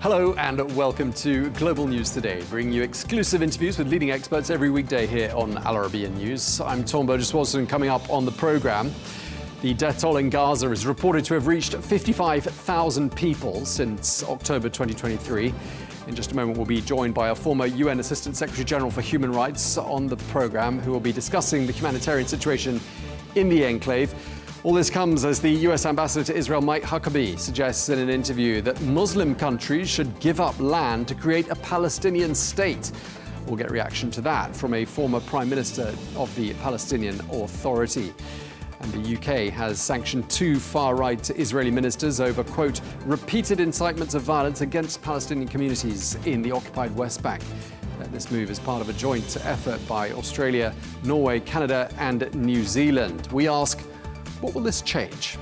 Hello and welcome to Global News Today, bringing you exclusive interviews with leading experts every weekday here on Arabiya News. I'm Tom Burges Watson. Coming up on the programme, the death toll in Gaza is reported to have reached 55,000 people since October 2023. In just a moment, we'll be joined by a former UN Assistant Secretary General for Human Rights on the programme, who will be discussing the humanitarian situation in the enclave. All this comes as the US Ambassador to Israel, Mike Huckabee, suggests in an interview that Muslim countries should give up land to create a Palestinian state. We'll get reaction to that from a former Prime Minister of the Palestinian Authority. And the UK has sanctioned two far-right Israeli ministers over, quote, repeated incitements of violence against Palestinian communities in the occupied West Bank. This move is part of a joint effort by Australia, Norway, Canada and New Zealand. We ask, what will this change?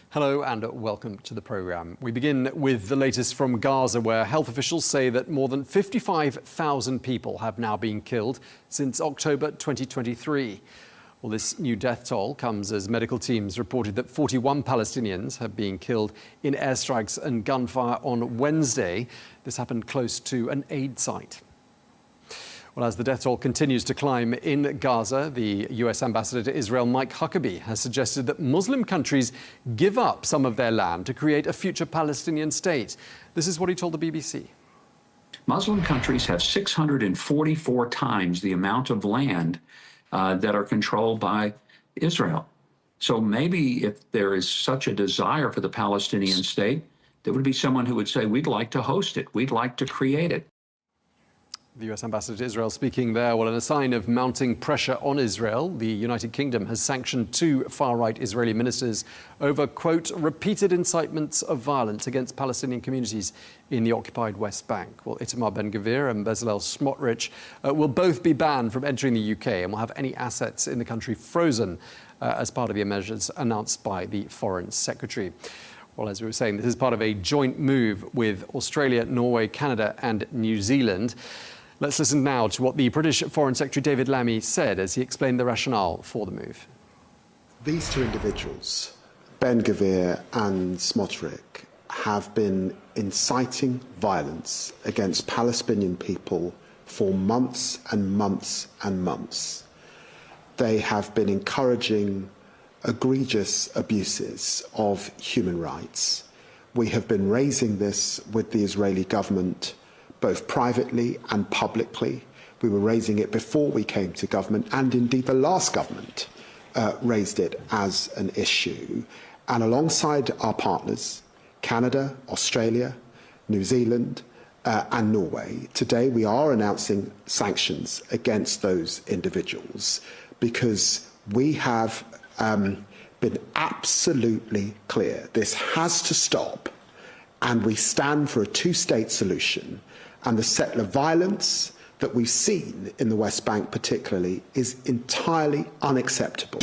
Hello and welcome to the programme. We begin with the latest from Gaza, where health officials say that more than 55,000 people have now been killed since October 2023. Well, this new death toll comes as medical teams reported that 41 Palestinians have been killed in airstrikes and gunfire on Wednesday. This happened close to an aid site. Well, as the death toll continues to climb in Gaza, the US Ambassador to Israel, Mike Huckabee, has suggested that Muslim countries give up some of their land to create a future Palestinian state. This is what he told the BBC. Muslim countries have 644 times the amount of land that are controlled by Israel. So maybe if there is such a desire for the Palestinian state, there would be someone who would say, we'd like to host it, we'd like to create it. The US Ambassador to Israel speaking there. Well, in a sign of mounting pressure on Israel, the United Kingdom has sanctioned two far-right Israeli ministers over, quote, repeated incitements of violence against Palestinian communities in the occupied West Bank. Well, Itamar Ben-Gvir and Bezalel Smotrich will both be banned from entering the UK and will have any assets in the country frozen as part of the measures announced by the Foreign Secretary. Well, as we were saying, this is part of a joint move with Australia, Norway, Canada and New Zealand. Let's listen now to what the British Foreign Secretary David Lammy said as he explained the rationale for the move. These two individuals, Ben-Gvir and Smotrich, have been inciting violence against Palestinian people for months and months and months. They have been encouraging egregious abuses of human rights. We have been raising this with the Israeli government both privately and publicly. We were raising it before we came to government, and indeed the last government raised it as an issue. And alongside our partners, Canada, Australia, New Zealand and Norway, today we are announcing sanctions against those individuals because we have been absolutely clear. This has to stop, and we stand for a two-state solution. And the settler violence that we've seen in the West Bank particularly is entirely unacceptable.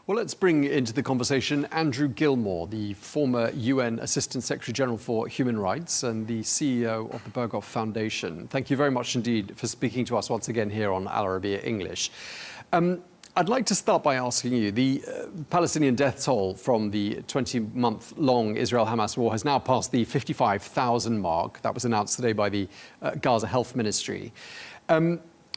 Well, let's bring into the conversation Andrew Gilmour, the former UN Assistant Secretary General for Human Rights and the CEO of the Berghoff Foundation. Thank you very much indeed for speaking to us once again here on Al Arabiya English. I'd like to start by asking you, the Palestinian death toll from the 20-month-long Israel-Hamas war has now passed the 55,000 mark. That was announced today by the Gaza Health Ministry.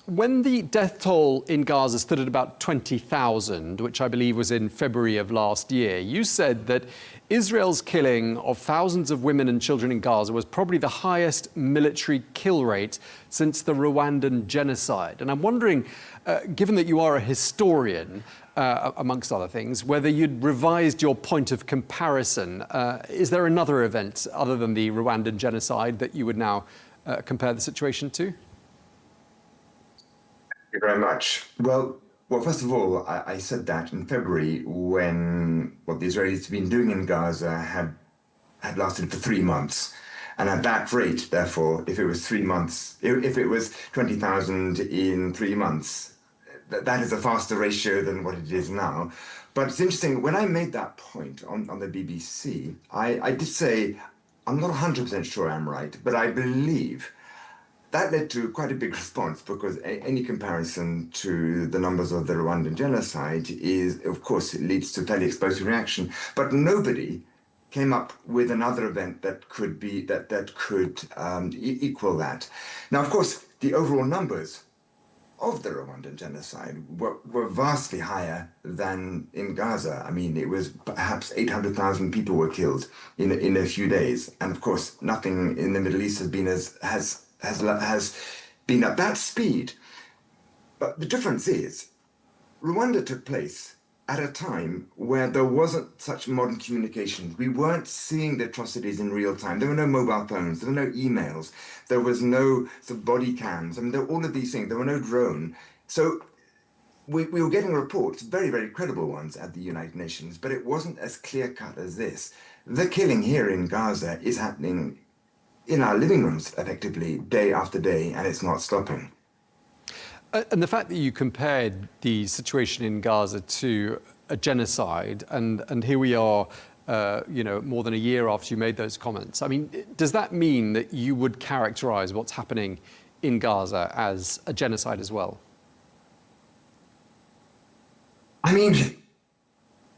When the death toll in Gaza stood at about 20,000, which I believe was in February of last year, you said that Israel's killing of thousands of women and children in Gaza was probably the highest military kill rate since the Rwandan genocide. And I'm wondering, given that you are a historian, amongst other things, whether you'd revised your point of comparison. Is there another event other than the Rwandan genocide that you would now compare the situation to? Thank you very much. Well, first of all, I said that in February when what the Israelis have been doing in Gaza had lasted for 3 months. And at that rate, therefore, if it was 3 months, if it was 20,000 in 3 months, that is a faster ratio than what it is now. But it's interesting, when I made that point on the BBC, I did say, I'm not 100% sure I'm right, but I believe that led to quite a big response because any comparison to the numbers of the Rwandan genocide is, of course, it leads to fairly explosive reaction. But nobody came up with another event that could be equal that. Now, of course, the overall numbers of the Rwandan genocide were vastly higher than in Gaza. I mean, it was perhaps 800,000 people were killed in a few days, and of course, nothing in the Middle East has been has been at that speed. But the difference is, Rwanda took place at a time where there wasn't such modern communication. We weren't seeing the atrocities in real time. There were no mobile phones, there were no emails, there was no sort of body cams. I mean, there were all of these things. There were no drone. So we were getting reports, very, very credible ones at the United Nations, but it wasn't as clear-cut as this. The killing here in Gaza is happening in our living rooms, effectively, day after day, and it's not stopping. And the fact that you compared the situation in Gaza to a genocide, and here we are, more than a year after you made those comments. I mean, does that mean that you would characterize what's happening in Gaza as a genocide as well? I mean,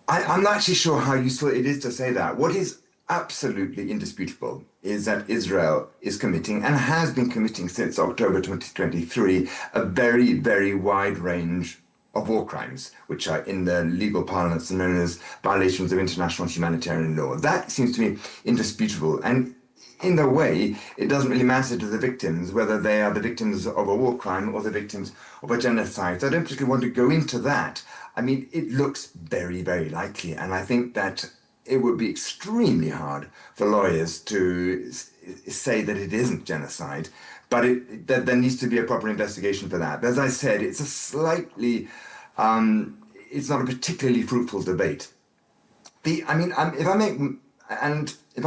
I'm not actually sure how useful it is to say that. What is absolutely indisputable is that Israel is committing, and has been committing since October 2023, a very, very wide range of war crimes, which are in the legal parlance known as violations of international humanitarian law. That seems to me indisputable. And in a way, it doesn't really matter to the victims whether they are the victims of a war crime or the victims of a genocide. So I don't particularly want to go into that. I mean, it looks very, very likely. And I think that it would be extremely hard for lawyers to say that it isn't genocide, but that there needs to be a proper investigation for that. But as I said, it's a slightly, it's not a particularly fruitful debate. If I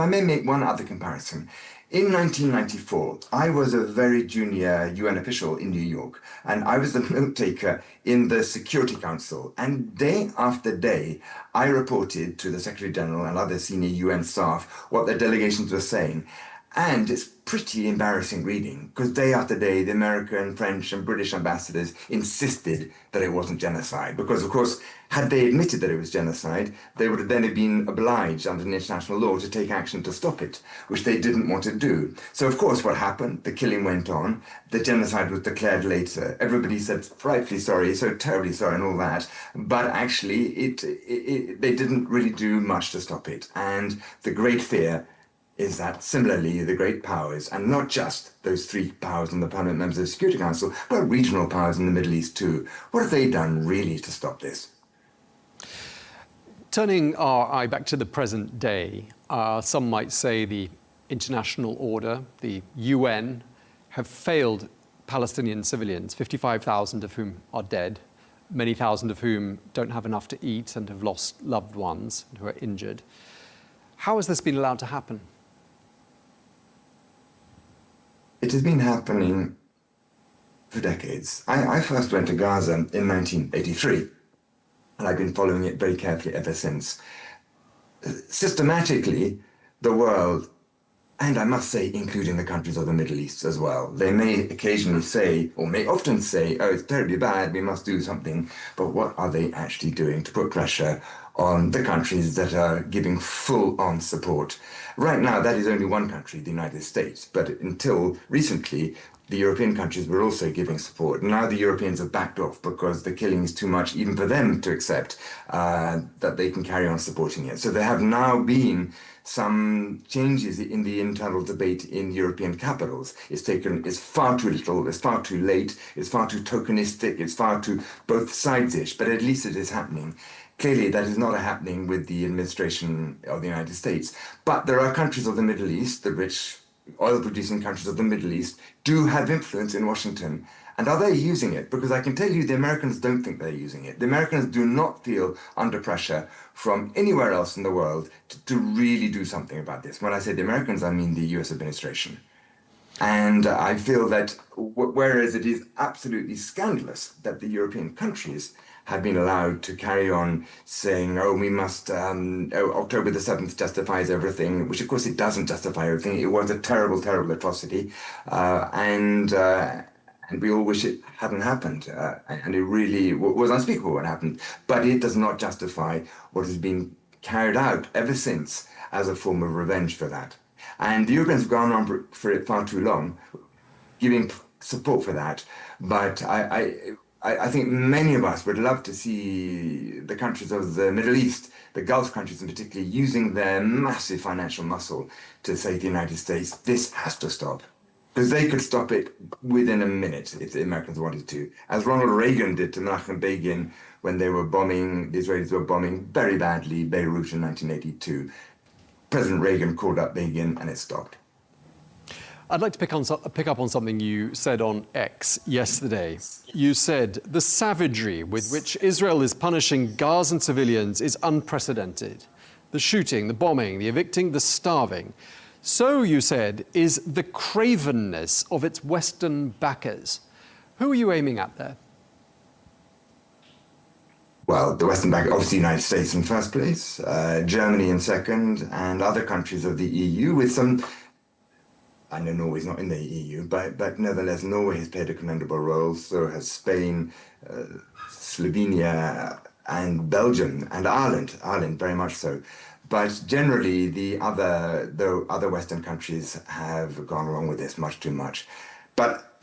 may make one other comparison. In 1994, I was a very junior UN official in New York, and I was the note taker in the Security Council. And day after day, I reported to the Secretary General and other senior UN staff what their delegations were saying. And it's pretty embarrassing reading, because day after day, the American, French, and British ambassadors insisted that it wasn't genocide. Because, of course, had they admitted that it was genocide, they would have then been obliged under international law to take action to stop it, which they didn't want to do. So, of course, what happened? The killing went on. The genocide was declared later. Everybody said, frightfully sorry, so terribly sorry, and all that. But actually, they didn't really do much to stop it. And the great fear is that similarly the great powers, and not just those three powers and the permanent members of the Security Council, but regional powers in the Middle East too, what have they done really to stop this? Turning our eye back to the present day, some might say the international order, the UN, have failed Palestinian civilians, 55,000 of whom are dead, many thousand of whom don't have enough to eat and have lost loved ones who are injured. How has this been allowed to happen? It has been happening for decades. I first went to Gaza in 1983, and I've been following it very carefully ever since. Systematically, the world, and I must say, including the countries of the Middle East as well, they may occasionally say, or may often say, oh, it's terribly bad, we must do something, but what are they actually doing to put pressure on the countries that are giving full-on support? Right now, that is only one country, the United States, but until recently, the European countries were also giving support. Now the Europeans have backed off because the killing is too much even for them to accept that they can carry on supporting it. So there have now been some changes in the internal debate in European capitals. It's far too little, it's far too late, it's far too tokenistic, it's far too both sides-ish, but at least it is happening. Clearly, that is not happening with the administration of the United States. But there are countries of the Middle East, the rich oil-producing countries of the Middle East, do have influence in Washington. And are they using it? Because I can tell you the Americans don't think they're using it. The Americans do not feel under pressure from anywhere else in the world to really do something about this. When I say the Americans, I mean the US administration. And I feel that whereas it is absolutely scandalous that the European countries have been allowed to carry on saying, oh, we must, October the 7th justifies everything, which of course it doesn't justify everything. It was a terrible, terrible atrocity. And we all wish it hadn't happened. And it really was unspeakable what happened. But it does not justify what has been carried out ever since as a form of revenge for that. And the Europeans have gone on for it far too long, giving support for that. But I think many of us would love to see the countries of the Middle East, the Gulf countries in particular, using their massive financial muscle to say to the United States, this has to stop. Because they could stop it within a minute if the Americans wanted to. As Ronald Reagan did to Menachem Begin when they were bombing, the Israelis were bombing very badly Beirut in 1982. President Reagan called up Begin and it stopped. I'd like to pick up on something you said on X yesterday. You said the savagery with which Israel is punishing Gazan civilians is unprecedented. The shooting, the bombing, the evicting, the starving. So, you said, is the cravenness of its Western backers. Who are you aiming at there? Well, the Western backers, obviously the United States in first place, Germany in second, and other countries of the EU with some... I know Norway's not in the EU, but nevertheless, Norway has played a commendable role. So has Spain, Slovenia, and Belgium, and Ireland very much so. But generally, the other Western countries have gone along with this much too much. But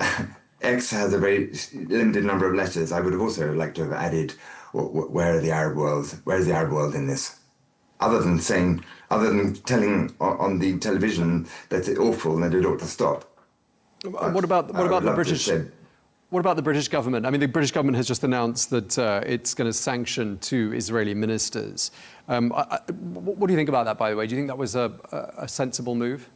X has a very limited number of letters. I would have also liked to have added, where is the Arab world in this? Other than telling on the television that it's awful and that it ought to stop. What about the British? What about the British government? I mean, the British government has just announced that it's going to sanction 2 Israeli ministers. What do you think about that, by the way? Do you think that was a sensible move?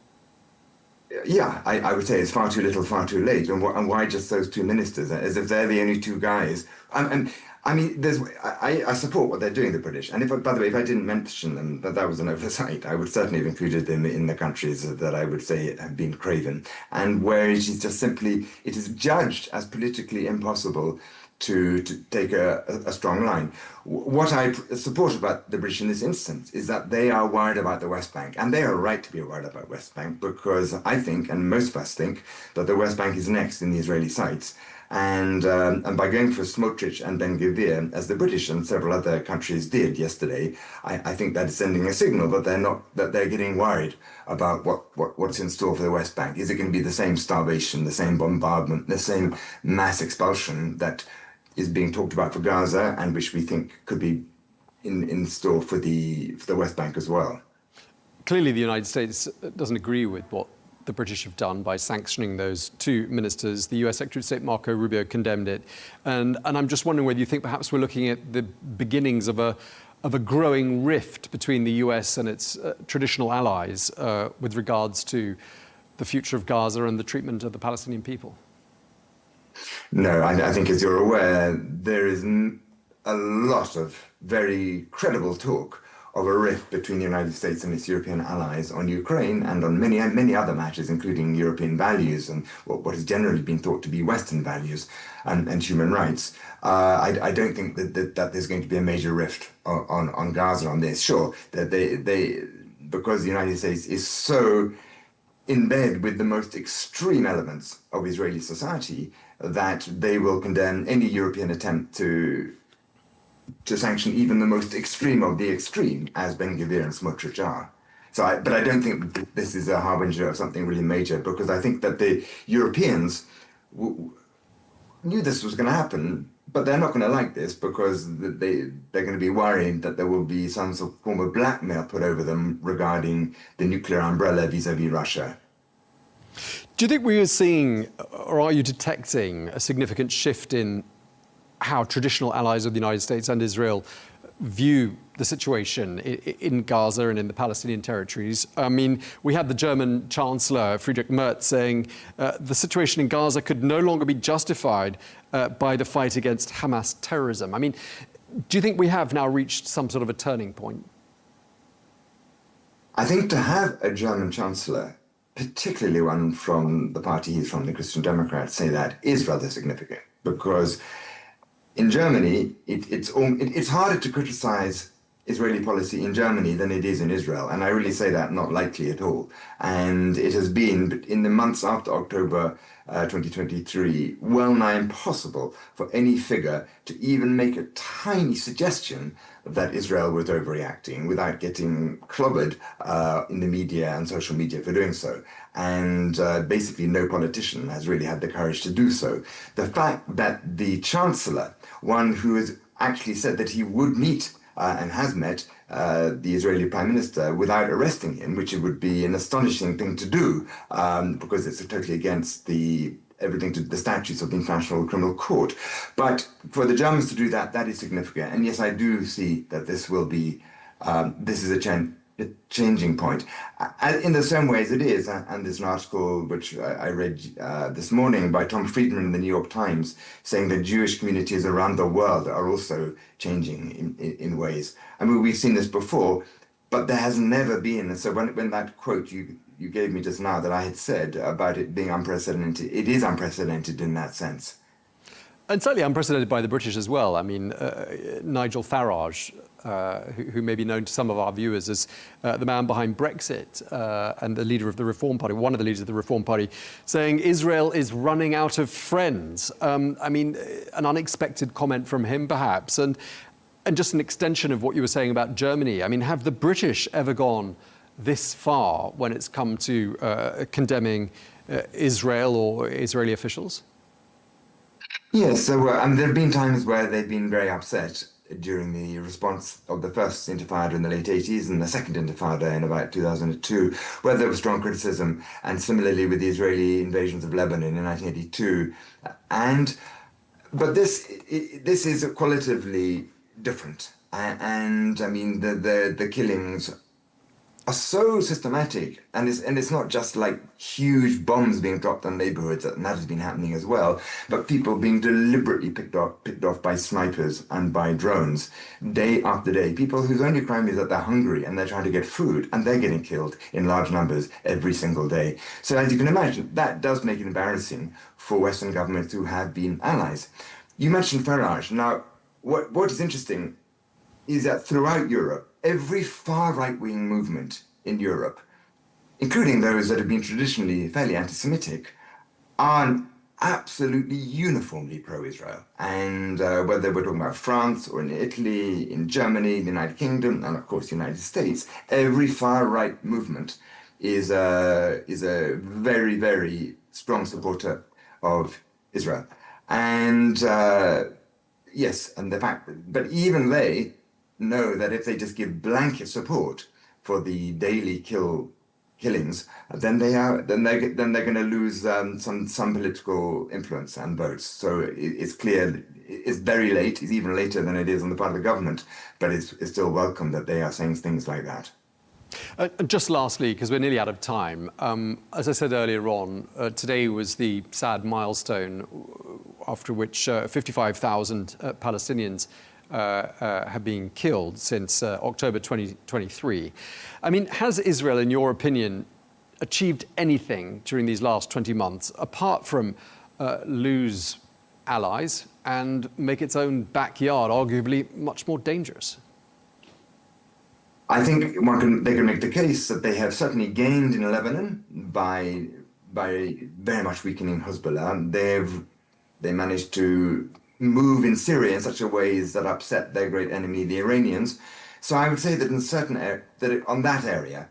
Yeah, I would say it's far too little, far too late. And why just those 2 ministers? As if they're the only 2 guys. And I mean, I support what they're doing, the British. And by the way, if I didn't mention them, that was an oversight, I would certainly have included them in the countries that I would say have been craven. And where it is just simply, it is judged as politically impossible to take a strong line. What I support about the British in this instance is that they are worried about the West Bank, and they are right to be worried about West Bank, because I think, and most of us think, that the West Bank is next in the Israeli sights. And by going for Smotrich and Ben Gvir, as the British and several other countries did yesterday, I think that is sending a signal that they're getting worried about what's in store for the West Bank. Is it going to be the same starvation, the same bombardment, the same mass expulsion that is being talked about for Gaza, and which we think could be in store for the West Bank as well? Clearly, the United States doesn't agree with what the British have done by sanctioning those 2 ministers. The US Secretary of State Marco Rubio condemned it. And I'm just wondering whether you think perhaps we're looking at the beginnings of a growing rift between the US and its traditional allies with regards to the future of Gaza and the treatment of the Palestinian people. No, I think, as you're aware, there is a lot of very credible talk of a rift between the United States and its European allies on Ukraine and on many other matters, including European values and what has generally been thought to be Western values and human rights. I don't think that there's going to be a major rift on Gaza on this. Sure, that they because the United States is so in bed with the most extreme elements of Israeli society, that they will condemn any European attempt to sanction even the most extreme of the extreme, as Ben Gvir and Smotrich are. But I don't think this is a harbinger of something really major, because I think that the Europeans knew this was going to happen, but they're not going to like this, because they're going to be worried that there will be some sort of form of blackmail put over them regarding the nuclear umbrella vis-à-vis Russia. Do you think we are seeing, or are you detecting, a significant shift in how traditional allies of the United States and Israel view the situation in Gaza and in the Palestinian territories? I mean, we had the German Chancellor, Friedrich Merz, saying the situation in Gaza could no longer be justified by the fight against Hamas terrorism. I mean, do you think we have now reached some sort of a turning point? I think to have a German Chancellor, particularly one from the party he's from, the Christian Democrats, say that is rather significant, because in Germany, it's harder to criticize Israeli policy in Germany than it is in Israel. And I really say that not lightly at all. And it has been, in the months after October 2023, well nigh impossible for any figure to even make a tiny suggestion that Israel was overreacting without getting clobbered in the media and social media for doing so. And basically no politician has really had the courage to do so. The fact that the Chancellor, one who has actually said that he would meet and has met the Israeli Prime Minister without arresting him, which it would be an astonishing thing to do because it's totally against everything to the statutes of the International Criminal Court. But for the Germans to do that, that is significant. And yes, I do see that this will be, this is a changing point. In the same way as it is, and there's an article which I read this morning by Tom Friedman in the New York Times saying that Jewish communities around the world are also changing in ways. I mean, we've seen this before, but there has never been. And so when that quote you gave me just now that I had said about it being unprecedented, it is unprecedented in that sense. And certainly unprecedented by the British as well. I mean, Nigel Farage, who may be known to some of our viewers as the man behind Brexit and the leader of the Reform Party, one of the leaders of the Reform Party, saying Israel is running out of friends. I mean, an unexpected comment from him, perhaps. And just an extension of what you were saying about Germany. I mean, have the British ever gone this far when it's come to condemning Israel or Israeli officials? Yes, so there have been times where they've been very upset during the response of the first Intifada in the late 80s and the second Intifada in about 2002, where there was strong criticism, and similarly with the Israeli invasions of Lebanon in 1982. But this is qualitatively different, and I mean the killings are so systematic, and it's not just like huge bombs being dropped on neighborhoods, and that has been happening as well, but people being deliberately picked off by snipers and by drones day after day. People whose only crime is that they're hungry and they're trying to get food, and they're getting killed in large numbers every single day. So as you can imagine, that does make it embarrassing for Western governments who have been allies. You mentioned Farage. Now, what is interesting is that throughout Europe, every far right-wing movement in Europe, including those that have been traditionally fairly anti-Semitic, are absolutely uniformly pro-Israel. And whether we're talking about France or in Italy, in Germany, the United Kingdom, and of course the United States, every far-right movement is a very, very strong supporter of Israel. And yes, and the fact, but even they know that if they just give blanket support for the daily killings, then they're going to lose some political influence and votes. So it's clear, it's very late. It's even later than it is on the part of the government, but it's still welcome that they are saying things like that. Just lastly, because we're nearly out of time, as I said earlier on, today was the sad milestone after which 55,000 Palestinians have been killed since October 2023. I mean, has Israel, in your opinion, achieved anything during these last 20 months apart from lose allies and make its own backyard arguably much more dangerous? I think they can make the case that they have certainly gained in Lebanon by very much weakening Hezbollah. They managed to move in Syria in such a ways that upset their great enemy, the Iranians. So I would say that in certain on that area,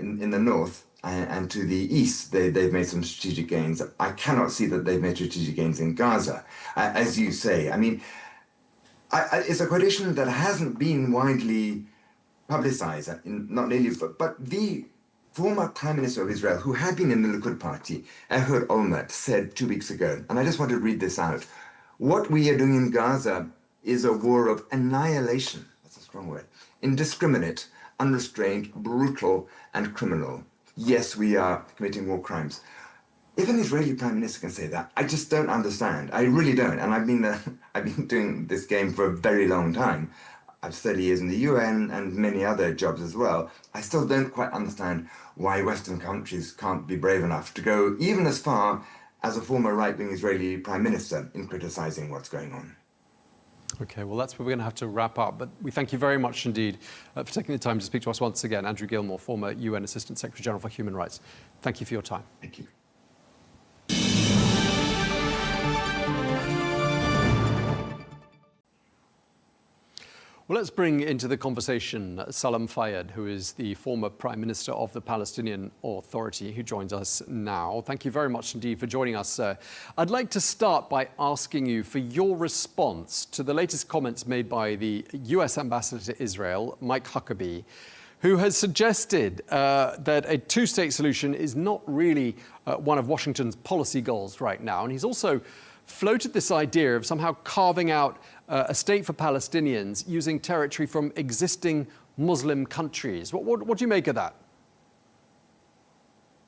in the north and to the east, they've made some strategic gains. I cannot see that they've made strategic gains in Gaza, as you say. I mean, it's a quotation that hasn't been widely publicized, not nearly, but the former Prime Minister of Israel, who had been in the Likud party, Ehud Olmert, said 2 weeks ago, and I just want to read this out: "What we are doing in Gaza is a war of annihilation," that's a strong word, "indiscriminate, unrestrained, brutal, and criminal. Yes, we are committing war crimes." If an Israeli Prime Minister can say that, I just don't understand. I really don't. And I've been doing this game for a very long time. I've 30 years in the UN and many other jobs as well. I still don't quite understand why Western countries can't be brave enough to go even as far as a former right-wing Israeli Prime Minister in criticizing what's going on. Okay, well, that's where we're going to have to wrap up. But we thank you very much indeed for taking the time to speak to us once again. Andrew Gilmour, former UN Assistant Secretary General for Human Rights. Thank you for your time. Thank you. Well, let's bring into the conversation Salam Fayyad, who is the former Prime Minister of the Palestinian Authority, who joins us now. Thank you very much indeed for joining us, sir. I'd like to start by asking you for your response to the latest comments made by the US Ambassador to Israel, Mike Huckabee, who has suggested that a two-state solution is not really one of Washington's policy goals right now. And he's also floated this idea of somehow carving out a state for Palestinians using territory from existing Muslim countries. What do you make of that?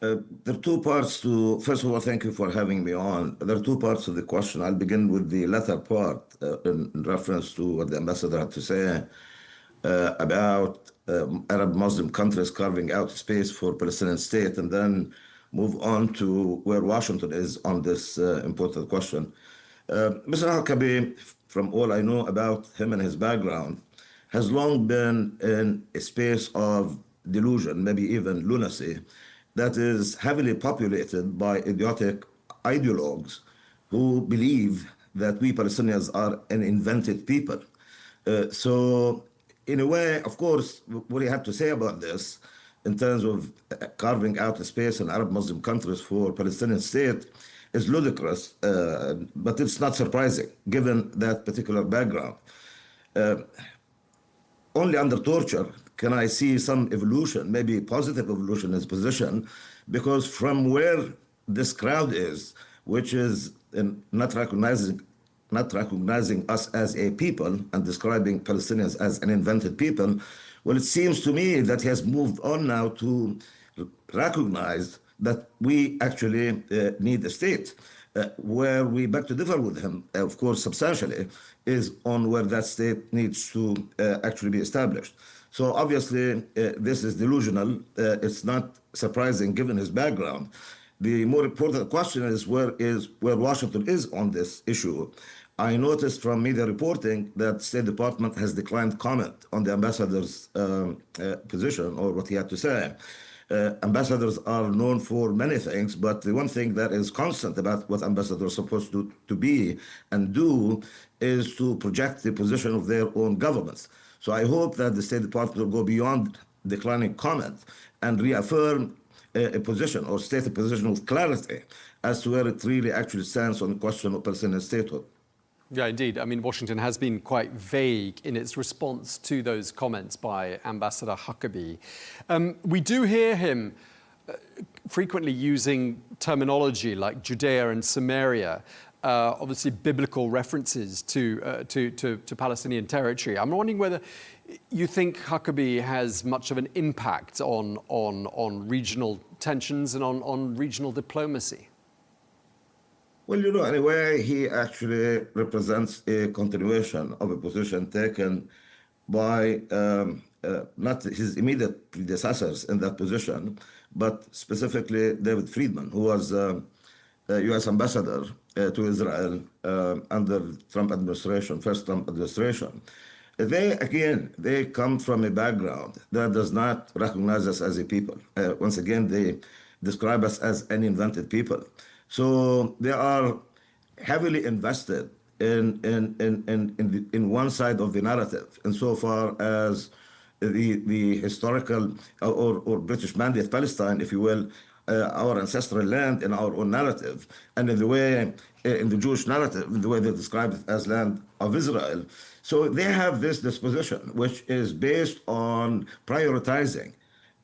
There are two parts to, first of all, thank you for having me on. There are two parts of the question. I'll begin with the latter part in reference to what the ambassador had to say about Arab Muslim countries carving out space for Palestinian state, and then move on to where Washington is on this important question. Mr. Huckabee, from all I know about him and his background, has long been in a space of delusion, maybe even lunacy, that is heavily populated by idiotic ideologues who believe that we Palestinians are an invented people. So in a way, of course, what he had to say about this in terms of carving out a space in Arab Muslim countries for Palestinian state is ludicrous, but it's not surprising given that particular background. Only under torture can I see some evolution, maybe positive evolution in his position, because from where this crowd is, which is not recognizing us as a people and describing Palestinians as an invented people, well, it seems to me that he has moved on now to recognize that we actually need a state. Where we beg to differ with him, of course, substantially, is on where that state needs to actually be established. So obviously, this is delusional. It's not surprising given his background. The more important question is where Washington is on this issue. I noticed from media reporting that State Department has declined comment on the ambassador's position or what he had to say. Ambassadors are known for many things, but the one thing that is constant about what ambassadors are supposed to be and do is to project the position of their own governments. So I hope that the State Department will go beyond declining comment and reaffirm a position or state a position with clarity as to where it really actually stands on the question of Palestinian statehood. Yeah, indeed. I mean, Washington has been quite vague in its response to those comments by Ambassador Huckabee. We do hear him frequently using terminology like Judea and Samaria, obviously biblical references to Palestinian territory. I'm wondering whether you think Huckabee has much of an impact on regional tensions and on regional diplomacy. Well, you know, in a way, he actually represents a continuation of a position taken by not his immediate predecessors in that position, but specifically David Friedman, who was US Ambassador to Israel under Trump administration, first Trump administration. They come from a background that does not recognize us as a people. Once again, they describe us as an invented people. So they are heavily invested in one side of the narrative, insofar as the historical or British mandate Palestine, if you will, our ancestral land in our own narrative, and in the way in the Jewish narrative, the way they describe it as land of Israel. So they have this disposition, which is based on prioritizing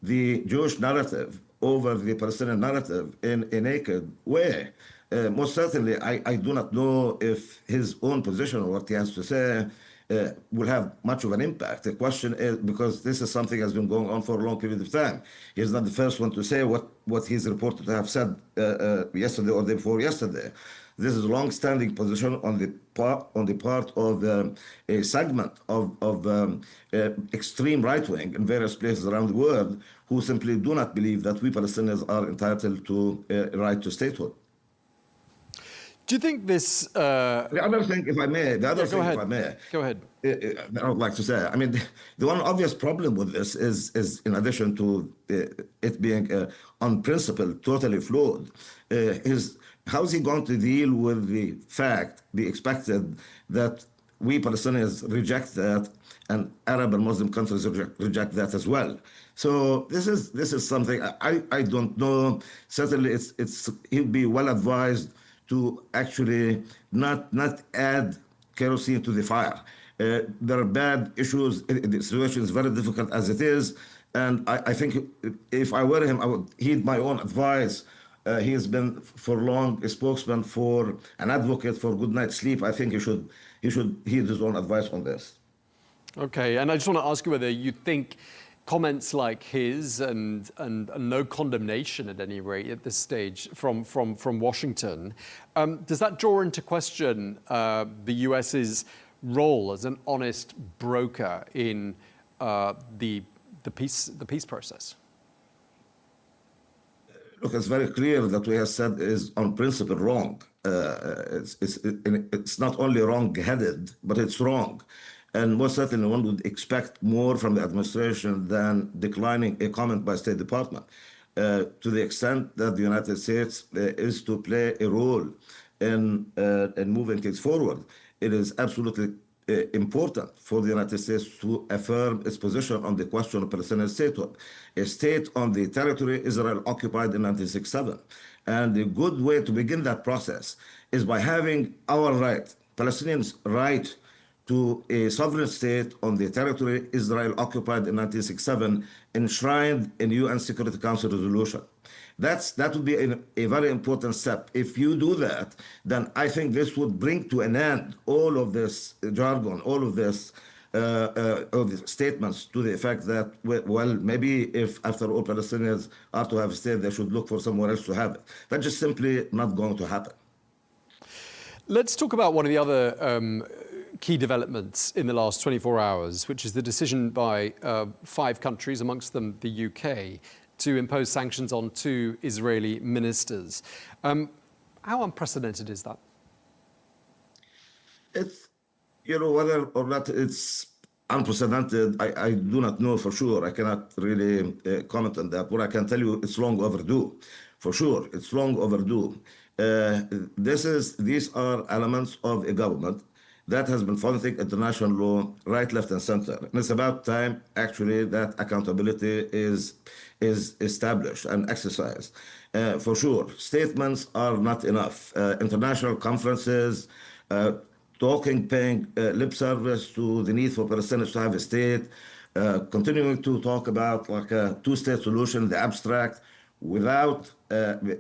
the Jewish narrative over the Palestinian narrative in a naked way. Most certainly, I do not know if his own position or what he has to say will have much of an impact. The question is, because this is something that has been going on for a long period of time. He's not the first one to say what he's reported to have said yesterday or the day before yesterday. This is a long-standing position on the part of a segment of extreme right-wing in various places around the world who simply do not believe that we Palestinians are entitled to a right to statehood. Do you think this? The other thing, if I may, Go ahead. I would like to say, I mean, the one obvious problem with this is in addition to it being unprincipled, totally flawed, is how is he going to deal with the expected that we Palestinians reject that and Arab and Muslim countries reject that as well. So this is something I don't know. Certainly, he'd be well advised to actually not add kerosene to the fire. There are bad issues. The situation is very difficult as it is, and I think if I were him, I would heed my own advice. He has been for long a spokesman for an advocate for good night's sleep. I think he should heed his own advice on this. Okay, and I just want to ask you whether you think comments like his and no condemnation at any rate at this stage from Washington, does that draw into question the US's role as an honest broker in the peace process? Look, it's very clear that what he has said is on principle wrong. It's not only wrong-headed, but it's wrong. And most certainly one would expect more from the administration than declining a comment by State Department. To the extent that the United States is to play a role in moving things forward, it is absolutely important for the United States to affirm its position on the question of Palestinian statehood, a state on the territory Israel occupied in 1967. And a good way to begin that process is by having our right, Palestinians' right to a sovereign state on the territory Israel occupied in 1967, enshrined in UN Security Council resolution. That would be a very important step. If you do that, then I think this would bring to an end all of this jargon, all of this statements to the effect that, well, maybe if after all Palestinians are to have a state, they should look for somewhere else to have it. That's just simply not going to happen. Let's talk about one of the other key developments in the last 24 hours, which is the decision by 5 countries, amongst them the UK, to impose sanctions on 2 Israeli ministers. How unprecedented is that? It's, whether or not it's unprecedented, I do not know for sure. I cannot really comment on that. What I can tell you, it's long overdue. For sure, it's long overdue. These are elements of a government that has been following international law right, left, and center. And it's about time, actually, that accountability is established and exercised. For sure, statements are not enough. International conferences, paying lip service to the need for Palestinians to have a state, continuing to talk about like a 2-state solution, the abstract, without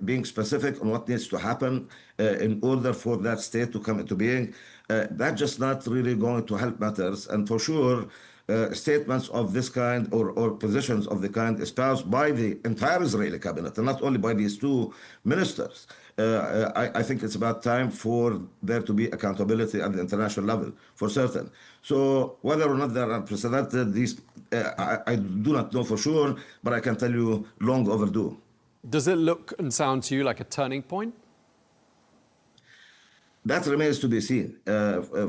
being specific on what needs to happen in order for that state to come into being. That's just not really going to help matters. And for sure, statements of this kind or positions of the kind espoused by the entire Israeli cabinet, and not only by these 2 ministers, I think it's about time for there to be accountability at the international level, for certain. So whether or not they're unprecedented, I do not know for sure, but I can tell you long overdue. Does it look and sound to you like a turning point? That remains to be seen,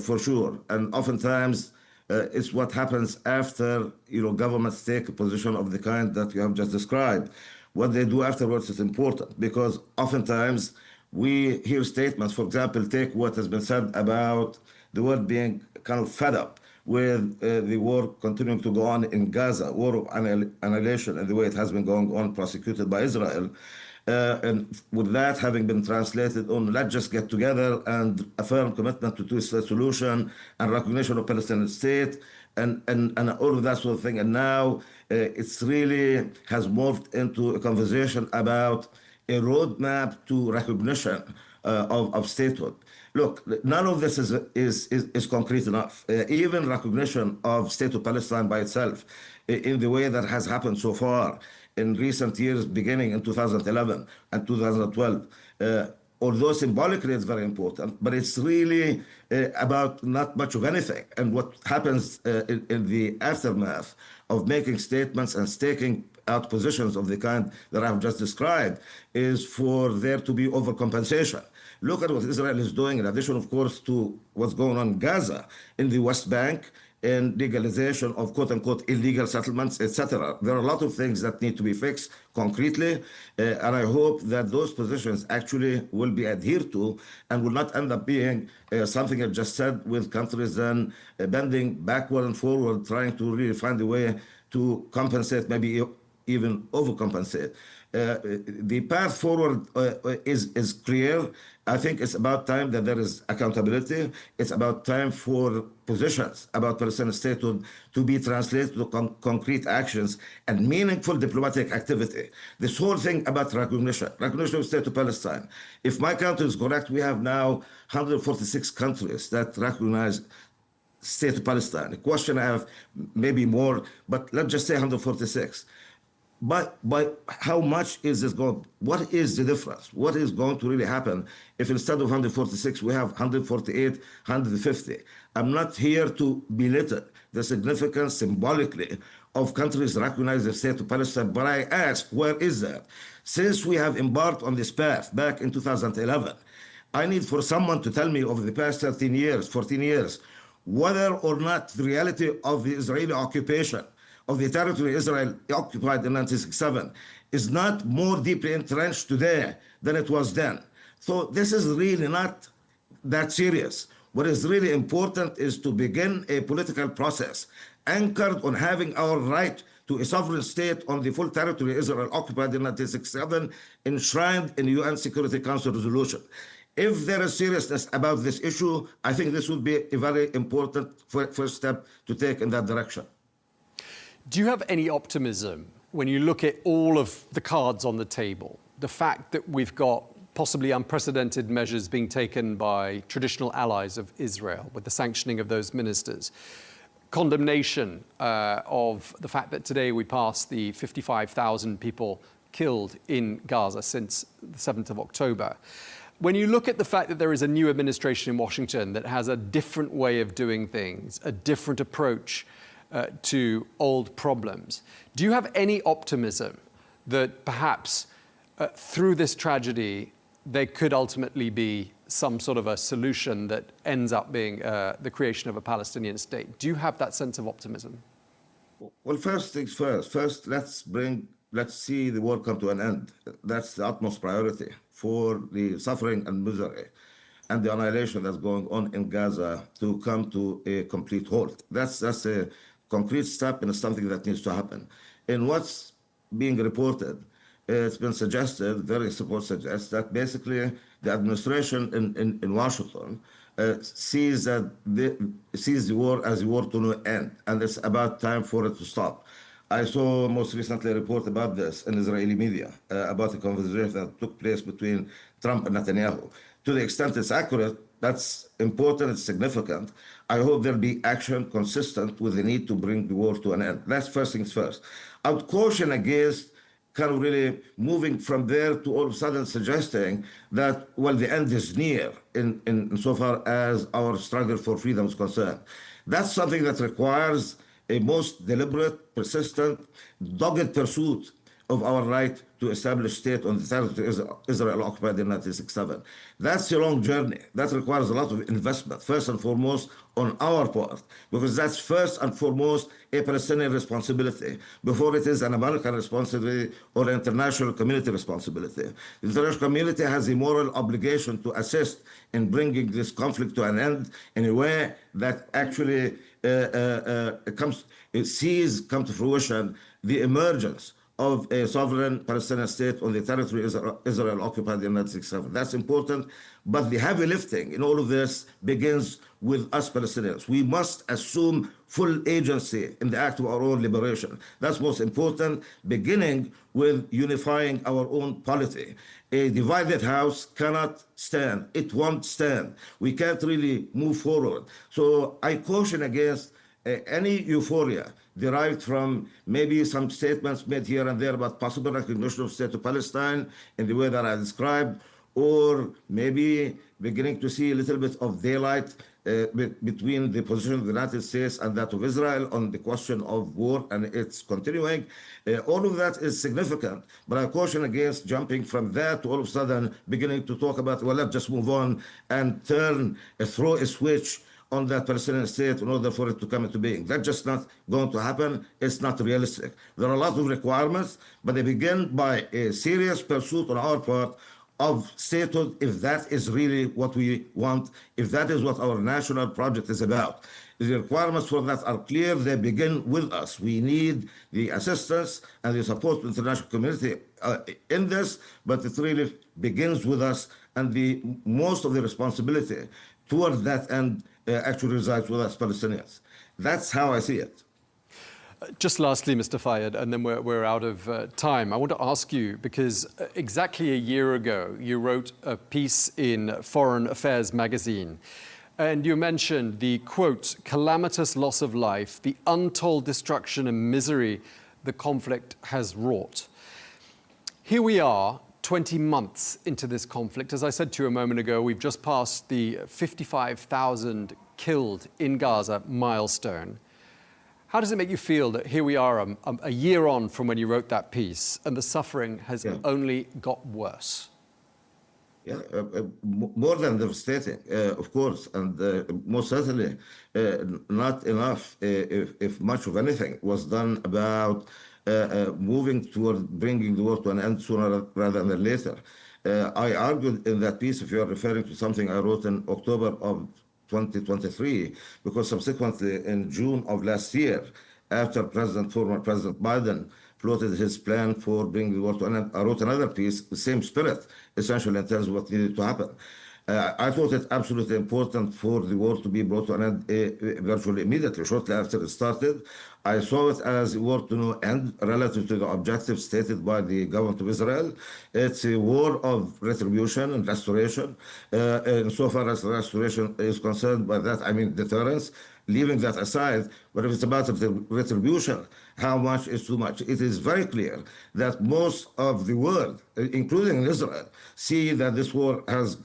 for sure. And oftentimes, it's what happens after governments take a position of the kind that you have just described. What they do afterwards is important, because oftentimes we hear statements. For example, take what has been said about the world being kind of fed up with the war continuing to go on in Gaza, war of annihilation, and the way it has been going on, prosecuted by Israel. And with that having been translated on, let's just get together and affirm commitment to 2-state solution and recognition of Palestinian state and all of that sort of thing. And now it's really has morphed into a conversation about a roadmap to recognition of statehood. Look, none of this is concrete enough. Even recognition of State of Palestine by itself, in the way that has happened so far in recent years, beginning in 2011 and 2012, although symbolically it's very important, but it's really about not much of anything. And what happens in the aftermath of making statements and staking out positions of the kind that I've just described is for there to be overcompensation. Look at what Israel is doing, in addition, of course, to what's going on in Gaza, in the West Bank, and legalization of quote-unquote illegal settlements, etc. There are a lot of things that need to be fixed concretely, and I hope that those positions actually will be adhered to and will not end up being something I just said, with countries then bending backward and forward, trying to really find a way to compensate, maybe even overcompensate. The path forward is clear. I think it's about time that there is accountability. It's about time for positions about Palestinian statehood to be translated to concrete actions and meaningful diplomatic activity. This whole thing about recognition of state of Palestine. If my count is correct, we have now 146 countries that recognize state of Palestine. The question I have, maybe more, but let's just say 146. But how much is this going? What is the difference? What is going to really happen if instead of 146 we have 148, 150? I'm not here to belittle the significance symbolically of countries recognizing the state of Palestine, but I ask, where is that? Since we have embarked on this path back in 2011, I need for someone to tell me over the past 13 years, 14 years, whether or not the reality of the Israeli occupation of the territory Israel occupied in 1967 is not more deeply entrenched today than it was then. So this is really not that serious. What is really important is to begin a political process anchored on having our right to a sovereign state on the full territory Israel occupied in 1967, enshrined in the UN Security Council resolution. If there is seriousness about this issue, I think this would be a very important first step to take in that direction. Do you have any optimism when you look at all of the cards on the table? The fact that we've got possibly unprecedented measures being taken by traditional allies of Israel with the sanctioning of those ministers, condemnation of the fact that today we passed the 55,000 people killed in Gaza since the 7th of October. When you look at the fact that there is a new administration in Washington that has a different way of doing things, a different approach to old problems, do you have any optimism that perhaps through this tragedy there could ultimately be some sort of a solution that ends up being the creation of a Palestinian state? Do you have that sense of optimism? Well, first things first. First, let's see the war come to an end. That's the utmost priority for the suffering and misery and the annihilation that's going on in Gaza to come to a complete halt. That's a concrete step, and it's something that needs to happen. In what's being reported, it's been suggested, various reports suggest, that basically the administration in Washington sees the war as a war to no end, and it's about time for it to stop. I saw most recently a report about this in Israeli media, about the conversation that took place between Trump and Netanyahu. To the extent it's accurate, that's important, it's significant. I hope there'll be action consistent with the need to bring the war to an end. That's first things first. I would caution against kind of really moving from there to all of a sudden suggesting that, well, the end is near in so far as our struggle for freedom is concerned. That's something that requires a most deliberate, persistent, dogged pursuit of our right to establish state on the territory Israel occupied in 1967. That's a long journey. That requires a lot of investment, first and foremost, on our part, because that's first and foremost a Palestinian responsibility before it is an American responsibility or an international community responsibility. The international community has a moral obligation to assist in bringing this conflict to an end in a way that actually sees come to fruition the emergence of a sovereign Palestinian state on the territory Israel occupied in 1967. That's important, but the heavy lifting in all of this begins with us Palestinians. We must assume full agency in the act of our own liberation. That's most important, beginning with unifying our own polity. A divided house cannot stand. It won't stand. We can't really move forward. So I caution against any euphoria derived from maybe some statements made here and there about possible recognition of the state of Palestine in the way that I described, or maybe beginning to see a little bit of daylight between the position of the United States and that of Israel on the question of war and its continuing. All of that is significant, but I caution against jumping from that to all of a sudden beginning to talk about, well, let's just move on and throw a switch on that Palestinian state in order for it to come into being. That's just not going to happen. It's not realistic. There are a lot of requirements, but they begin by a serious pursuit on our part of statehood, if that is really what we want, if that is what our national project is about. The requirements for that are clear. They begin with us. We need the assistance and the support of the international community in this, but it really begins with us, and most of the responsibility toward that end actually resides with us Palestinians. That's how I see it. Just lastly, Mr. Fayyad, and then we're out of time. I want to ask you, because exactly a year ago, you wrote a piece in Foreign Affairs magazine, and you mentioned the, quote, calamitous loss of life, the untold destruction and misery the conflict has wrought. Here we are, 20 months into this conflict. As I said to you a moment ago, we've just passed the 55,000 killed in Gaza milestone. How does it make you feel that here we are a year on from when you wrote that piece and the suffering has only got worse? Yeah, more than devastating, of course, and most certainly not enough, if much of anything, was done about moving toward bringing the war to an end sooner rather than later. I argued in that piece, if you are referring to something I wrote in October of 2023, because subsequently in June of last year, after former President Biden floated his plan for bringing the war to an end, I wrote another piece, the same spirit, essentially in terms of what needed to happen. I thought it absolutely important for the war to be brought to an end virtually immediately, shortly after it started. I saw it as a war to no end relative to the objectives stated by the government of Israel. It's a war of retribution and restoration. Insofar as restoration is concerned, by that I mean deterrence. Leaving that aside, but if it's about retribution, how much is too much? It is very clear that most of the world, including Israel, see that this war has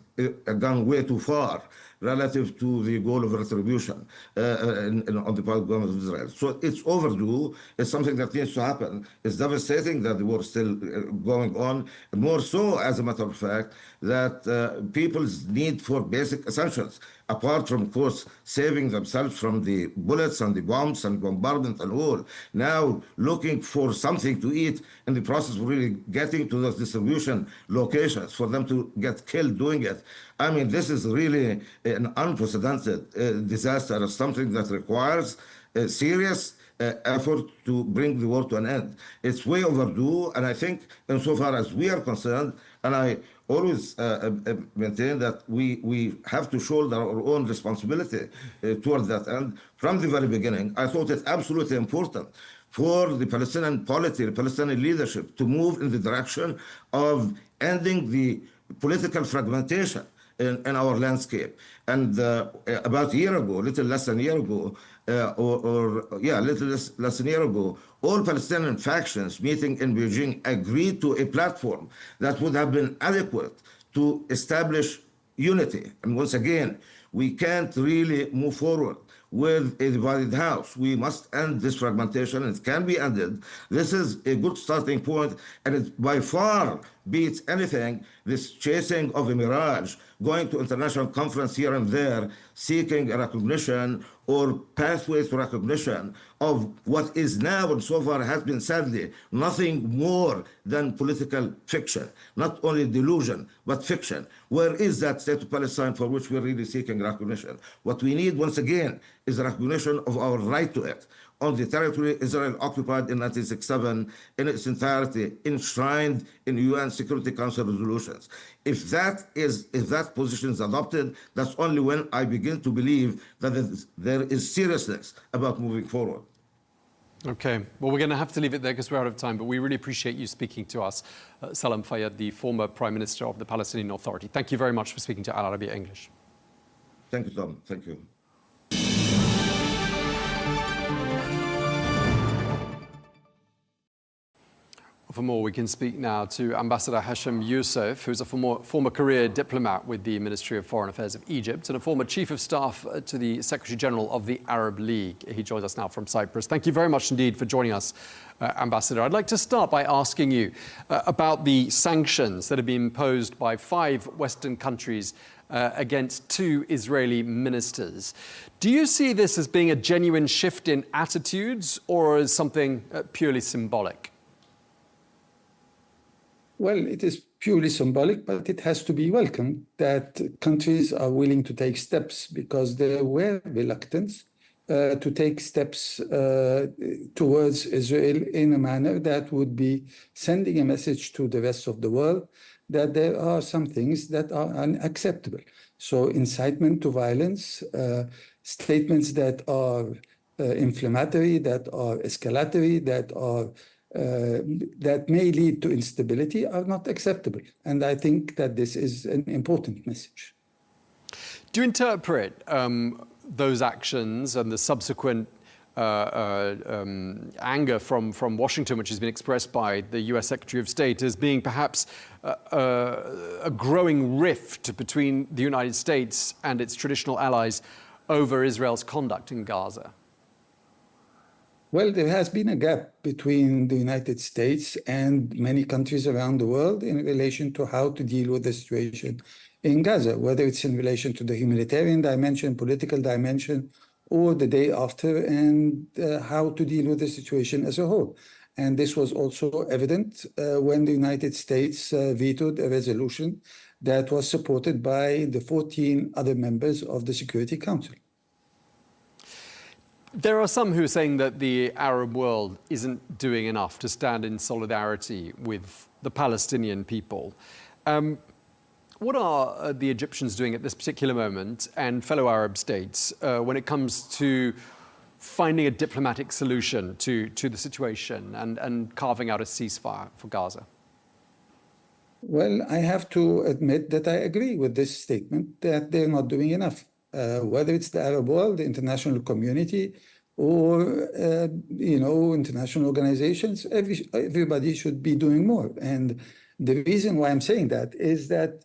gone way too far relative to the goal of retribution on the part of the government of Israel. So it's overdue. It's something that needs to happen. It's devastating that the war is still going on, more so, as a matter of fact, that people's need for basic essentials, apart from, of course, saving themselves from the bullets and the bombs and bombardment and all, now looking for something to eat in the process of really getting to those distribution locations for them to get killed doing it. I mean, this is really an unprecedented disaster, or something that requires a serious effort to bring the war to an end. It's way overdue, and I think insofar as we are concerned, and I always maintain that we have to shoulder our own responsibility toward that end. From the very beginning, I thought it absolutely important for the Palestinian polity, the Palestinian leadership, to move in the direction of ending the political fragmentation in our landscape. And about a year ago, little less than a year ago, little less than a year ago, all Palestinian factions meeting in Beijing agreed to a platform that would have been adequate to establish unity. And once again, we can't really move forward with a divided house. We must end this fragmentation. It can be ended. This is a good starting point, and it by far beats anything, this chasing of a mirage, going to international conference here and there, seeking a recognition or pathway to recognition of what is now and so far has been sadly nothing more than political fiction, not only delusion, but fiction. Where is that state of Palestine for which we're really seeking recognition? What we need, once again, is recognition of our right to it on the territory Israel occupied in 1967 in its entirety, enshrined in UN Security Council resolutions. If that position is adopted, that's only when I begin to believe that there is seriousness about moving forward. Okay, well, we're going to have to leave it there because we're out of time, but we really appreciate you speaking to us. Salam Fayyad, the former Prime Minister of the Palestinian Authority. Thank you very much for speaking to Al Arabiya English. Thank you, Tom. Thank you. For more, we can speak now to Ambassador Hesham Youssef, who's a former career diplomat with the Ministry of Foreign Affairs of Egypt and a former Chief of Staff to the Secretary General of the Arab League. He joins us now from Cyprus. Thank you very much indeed for joining us, Ambassador. I'd like to start by asking you about the sanctions that have been imposed by 5 Western countries against 2 Israeli ministers. Do you see this as being a genuine shift in attitudes or as something purely symbolic? Well, it is purely symbolic, but it has to be welcomed that countries are willing to take steps, because there were reluctance to take steps towards Israel in a manner that would be sending a message to the rest of the world that there are some things that are unacceptable. So incitement to violence, statements that are inflammatory, that are escalatory, that may lead to instability are not acceptable. And I think that this is an important message. Do you interpret those actions and the subsequent anger from Washington, which has been expressed by the US Secretary of State, as being perhaps a growing rift between the United States and its traditional allies over Israel's conduct in Gaza? Well, there has been a gap between the United States and many countries around the world in relation to how to deal with the situation in Gaza, whether it's in relation to the humanitarian dimension, political dimension, or the day after, and how to deal with the situation as a whole. And this was also evident when the United States vetoed a resolution that was supported by the 14 other members of the Security Council. There are some who are saying that the Arab world isn't doing enough to stand in solidarity with the Palestinian people. What are the Egyptians doing at this particular moment, and fellow Arab states, when it comes to finding a diplomatic solution to the situation and carving out a ceasefire for Gaza? Well, I have to admit that I agree with this statement that they're not doing enough. Whether it's the Arab world, the international community, or international organizations, everybody should be doing more. And the reason why I'm saying that is that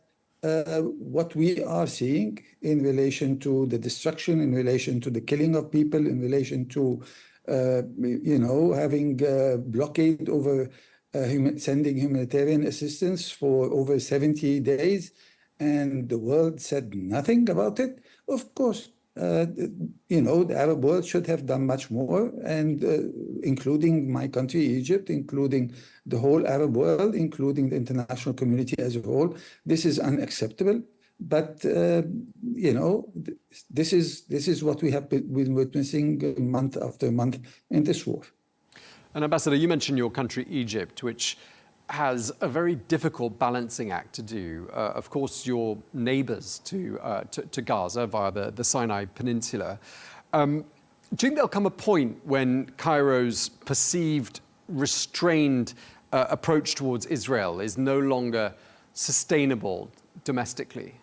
what we are seeing in relation to the destruction, in relation to the killing of people, in relation to having blockade over sending humanitarian assistance for over 70 days, and the world said nothing about it. Of course, the Arab world should have done much more, and including my country, Egypt, including the whole Arab world, including the international community as a whole. This is unacceptable. But this is what we have been witnessing month after month in this war. And Ambassador, you mentioned your country, Egypt, which has a very difficult balancing act to do. Of course, you're neighbors to Gaza via the Sinai Peninsula. Do you think there'll come a point when Cairo's perceived restrained approach towards Israel is no longer sustainable domestically?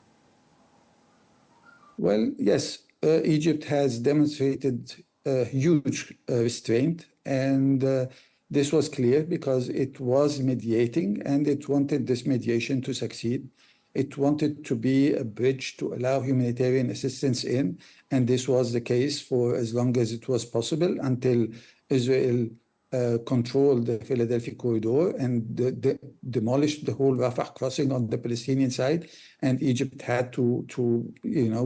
Well, yes, Egypt has demonstrated huge restraint, and this was clear because it was mediating, and it wanted this mediation to succeed. It wanted to be a bridge to allow humanitarian assistance in, and this was the case for as long as it was possible until Israel controlled the Philadelphia corridor and demolished the whole Rafah crossing on the Palestinian side, and Egypt had to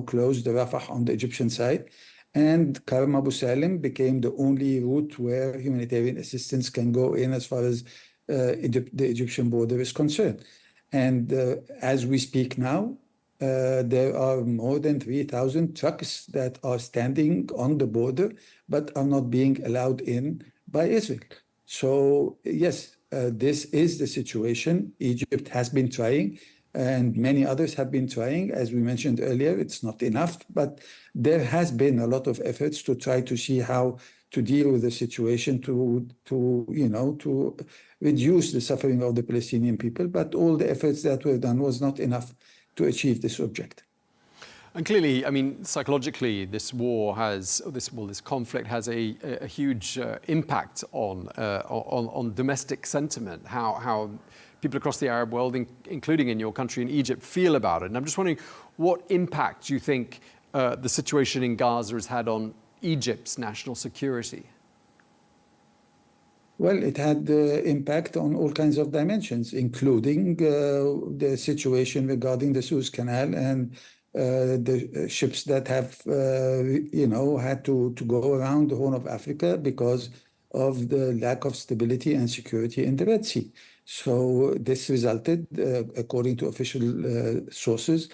close the Rafah on the Egyptian side. And Karem Abu Salim became the only route where humanitarian assistance can go in as far as the Egyptian border is concerned. And as we speak now, there are more than 3,000 trucks that are standing on the border but are not being allowed in by Israel. So yes, this is the situation. Egypt has been trying, and many others have been trying. As we mentioned earlier, it's not enough, but there has been a lot of efforts to try to see how to deal with the situation, to reduce the suffering of the Palestinian people. But all the efforts that were done was not enough to achieve this objective. And clearly, I mean, psychologically, this conflict has a huge impact on domestic sentiment, how people across the Arab world, including in your country, in Egypt, feel about it. And I'm just wondering what impact you think the situation in Gaza has had on Egypt's national security. Well, it had impact on all kinds of dimensions, including the situation regarding the Suez Canal and the ships that have, had to go around the Horn of Africa because of the lack of stability and security in the Red Sea. So this resulted, according to official sources,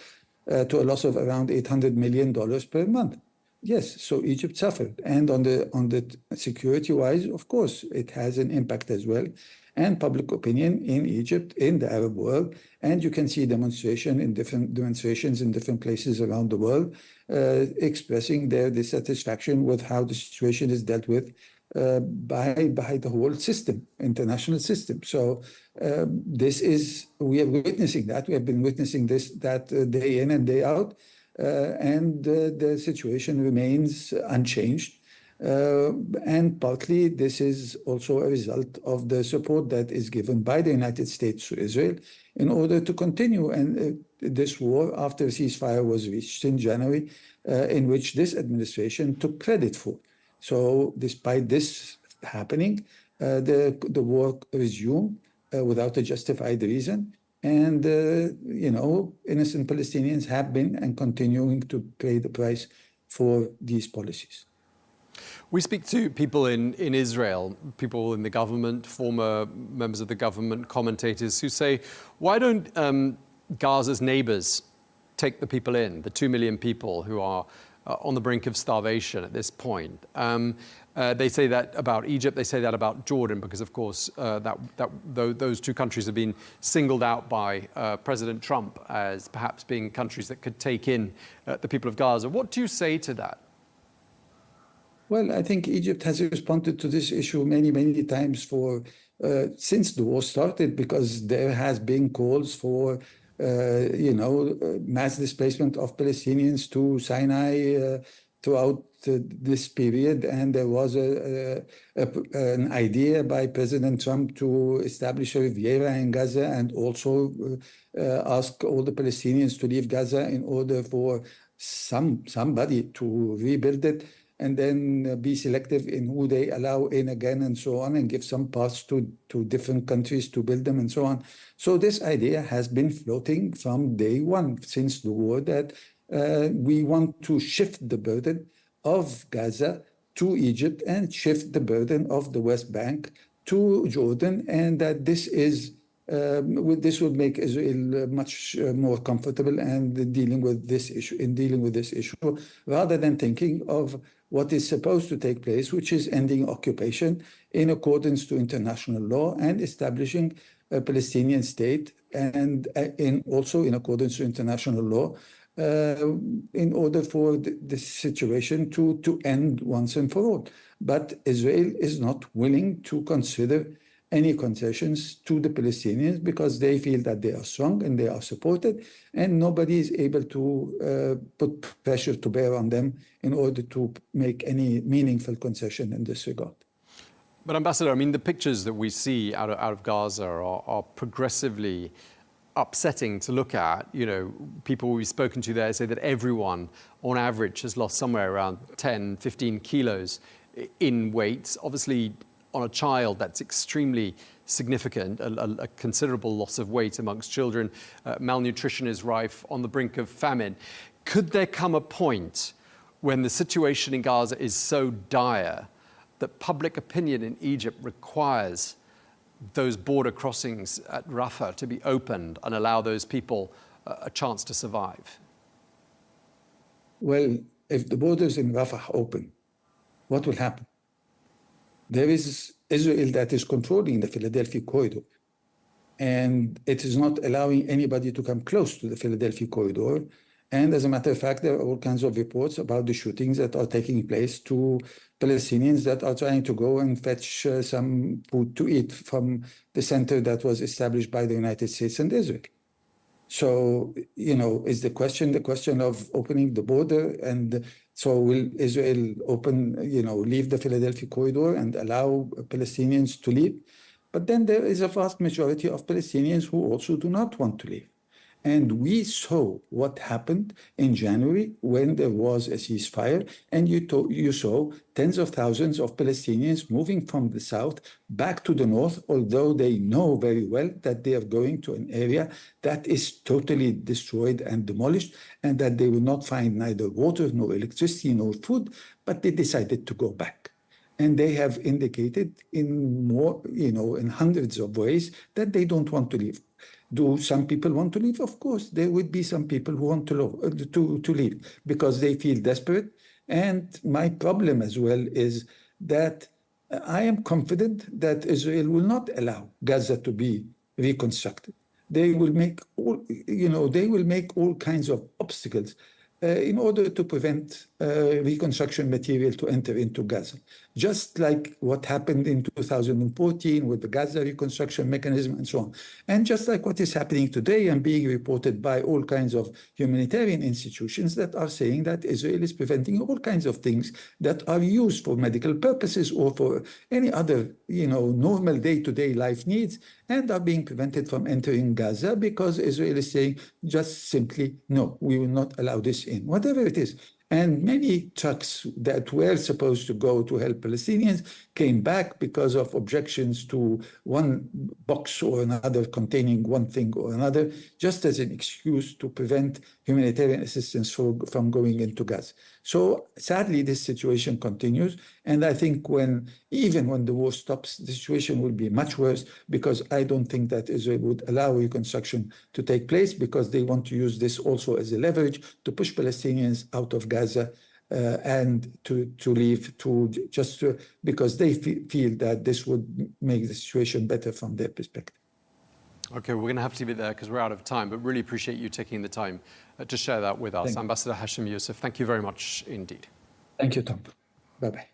to a loss of around $800 million per month. Yes, so Egypt suffered. And on the security-wise, of course, it has an impact as well. And public opinion in Egypt, in the Arab world, and you can see demonstrations in different places around the world, expressing their dissatisfaction with how the situation is dealt with by the whole system, international system. So we are witnessing that. We have been witnessing that day in and day out. And the situation remains unchanged. And partly this is also a result of the support that is given by the United States to Israel in order to continue this war after a ceasefire was reached in January, in which this administration took credit for. So despite this happening, the war resumed without a justified reason. And, innocent Palestinians have been and continuing to pay the price for these policies. We speak to people in Israel, people in the government, former members of the government, commentators who say, why don't Gaza's neighbors take the people in, the 2 million people who are on the brink of starvation at this point? They say that about Egypt, they say that about Jordan, because of course those two countries have been singled out by President Trump as perhaps being countries that could take in the people of Gaza. What do you say to that? Well, I think Egypt has responded to this issue many, many times since the war started, because there has been calls for mass displacement of Palestinians to Sinai throughout this period. And there was an idea by President Trump to establish a Riviera in Gaza and also ask all the Palestinians to leave Gaza in order for somebody to rebuild it, and then be selective in who they allow in again and so on, and give some parts to different countries to build them and so on. So this idea has been floating from day one, since the war, that we want to shift the burden of Gaza to Egypt and shift the burden of the West Bank to Jordan, and that this would make Israel much more comfortable and dealing with this issue, rather than thinking of what is supposed to take place, which is ending occupation in accordance to international law and establishing a Palestinian state, and also in accordance to international law, in order for this situation to end once and for all. But Israel is not willing to consider any concessions to the Palestinians, because they feel that they are strong and they are supported, and nobody is able to put pressure to bear on them in order to make any meaningful concession in this regard. But Ambassador, I mean, the pictures that we see out of Gaza are progressively upsetting to look at. You know, people we've spoken to there say that everyone, on average, has lost somewhere around 10, 15 kilos in weight. Obviously, on a child, that's extremely significant, a considerable loss of weight amongst children. Malnutrition is rife, on the brink of famine. Could there come a point when the situation in Gaza is so dire that public opinion in Egypt requires those border crossings at Rafah to be opened and allow those people a chance to survive? Well, if the borders in Rafah open, what will happen? There is Israel that is controlling the Philadelphia corridor, and it is not allowing anybody to come close to the Philadelphia corridor. And as a matter of fact, there are all kinds of reports about the shootings that are taking place to Palestinians that are trying to go and fetch some food to eat from the center that was established by the United States and Israel. So, is the question of opening the border? And so will Israel leave the Philadelphia corridor and allow Palestinians to leave? But then there is a vast majority of Palestinians who also do not want to leave. And we saw what happened in January when there was a ceasefire, and you saw tens of thousands of Palestinians moving from the south back to the north, although they know very well that they are going to an area that is totally destroyed and demolished, and that they will not find neither water, nor electricity, nor food, but they decided to go back. And they have indicated in hundreds of ways that they don't want to leave. Do some people want to leave? Of course, there would be some people who want to leave because they feel desperate. And my problem as well is that I am confident that Israel will not allow Gaza to be reconstructed. They will make all kinds of obstacles in order to prevent reconstruction material to enter into Gaza. Just like what happened in 2014 with the Gaza reconstruction mechanism and so on. And just like what is happening today and being reported by all kinds of humanitarian institutions that are saying that Israel is preventing all kinds of things that are used for medical purposes or for any other, normal day-to-day life needs, and are being prevented from entering Gaza because Israel is saying just simply, no, we will not allow this in, whatever it is. And many trucks that were supposed to go to help Palestinians came back because of objections to one box or another containing one thing or another, just as an excuse to prevent humanitarian assistance from going into Gaza. So sadly, this situation continues. And I think even when the war stops, the situation will be much worse, because I don't think that Israel would allow reconstruction to take place, because they want to use this also as a leverage to push Palestinians out of Gaza and to leave because they feel that this would make the situation better from their perspective. Okay, we're going to have to leave it there because we're out of time, but really appreciate you taking the time to share that with us. Ambassador Hesham Youssef, thank you very much indeed. Thank you, Tom. Bye-bye.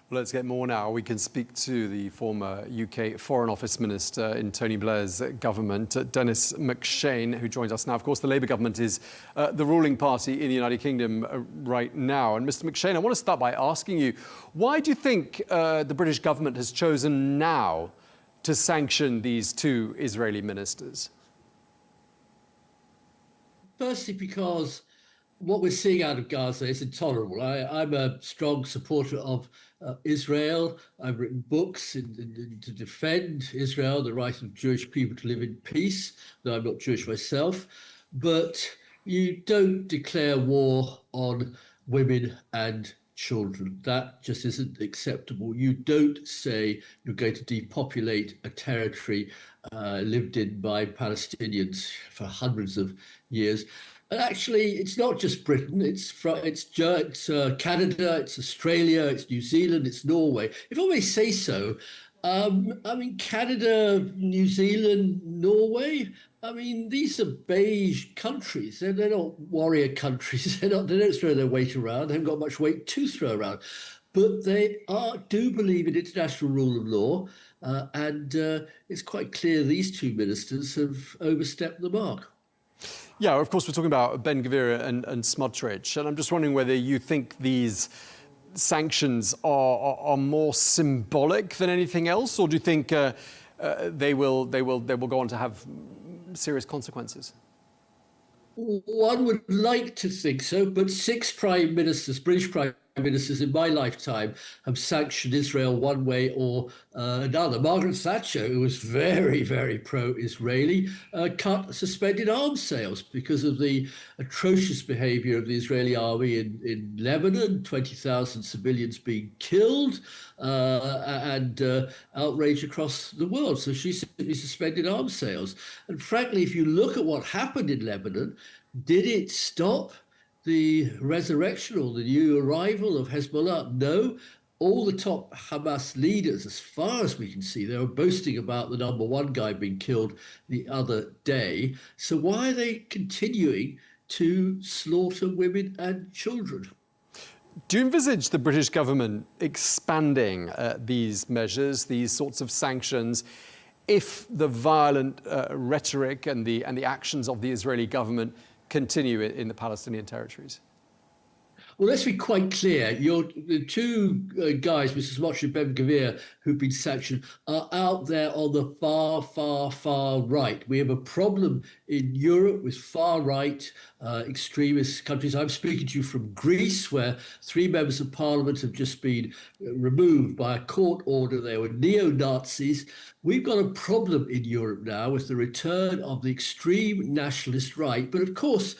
Well, let's get more now. We can speak to the former UK Foreign Office Minister in Tony Blair's government, Denis MacShane, who joins us now. Of course, the Labour government is the ruling party in the United Kingdom right now. And Mr. MacShane, I want to start by asking you, why do you think the British government has chosen now to sanction these two Israeli ministers? Firstly, because what we're seeing out of Gaza is intolerable. I'm a strong supporter of Israel. I've written books to defend Israel, the right of Jewish people to live in peace, though I'm not Jewish myself. But you don't declare war on women and children. That just isn't acceptable. You don't say you're going to depopulate a territory lived in by Palestinians for hundreds of years. And actually, it's not just Britain. It's Canada, it's Australia, it's New Zealand, it's Norway. If I may say so, Canada, New Zealand, Norway, these are beige countries. They're not warrior countries. They don't throw their weight around. They haven't got much weight to throw around. But they do believe in international rule of law. And it's quite clear these two ministers have overstepped the mark. Yeah, of course, we're talking about Ben-Gvir and Smotrich, and I'm just wondering whether you think these sanctions are more symbolic than anything else, or do you think they will go on to have serious consequences? One would like to think so, but 6 prime ministers, British prime ministers in my lifetime, have sanctioned Israel one way or another. Margaret Thatcher, who was very, very pro-Israeli, suspended arms sales because of the atrocious behavior of the Israeli army in Lebanon, 20,000 civilians being killed, and outrage across the world. So she simply suspended arms sales. And frankly, if you look at what happened in Lebanon, did it stop the resurrection or the new arrival of Hezbollah? No. All the top Hamas leaders, as far as we can see, they were boasting about the #1 guy being killed the other day. So why are they continuing to slaughter women and children? Do you envisage the British government expanding these measures, these sorts of sanctions, if the violent rhetoric and the actions of the Israeli government continue in the Palestinian territories? Well, let's be quite clear. The two guys, Mr. Smotrich and Ben Gvir, who've been sanctioned, are out there on the far, far, far right. We have a problem in Europe with far right extremist countries. I'm speaking to you from Greece, where 3 members of parliament have just been removed by a court order. They were neo-Nazis. We've got a problem in Europe now with the return of the extreme nationalist right. But of course,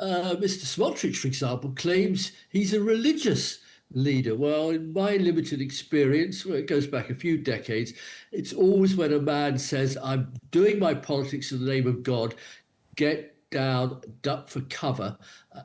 Mr. Smotrich, for example, claims he's a religious leader. Well, in my limited experience, well, it goes back a few decades, it's always when a man says, I'm doing my politics in the name of God, get down, duck for cover.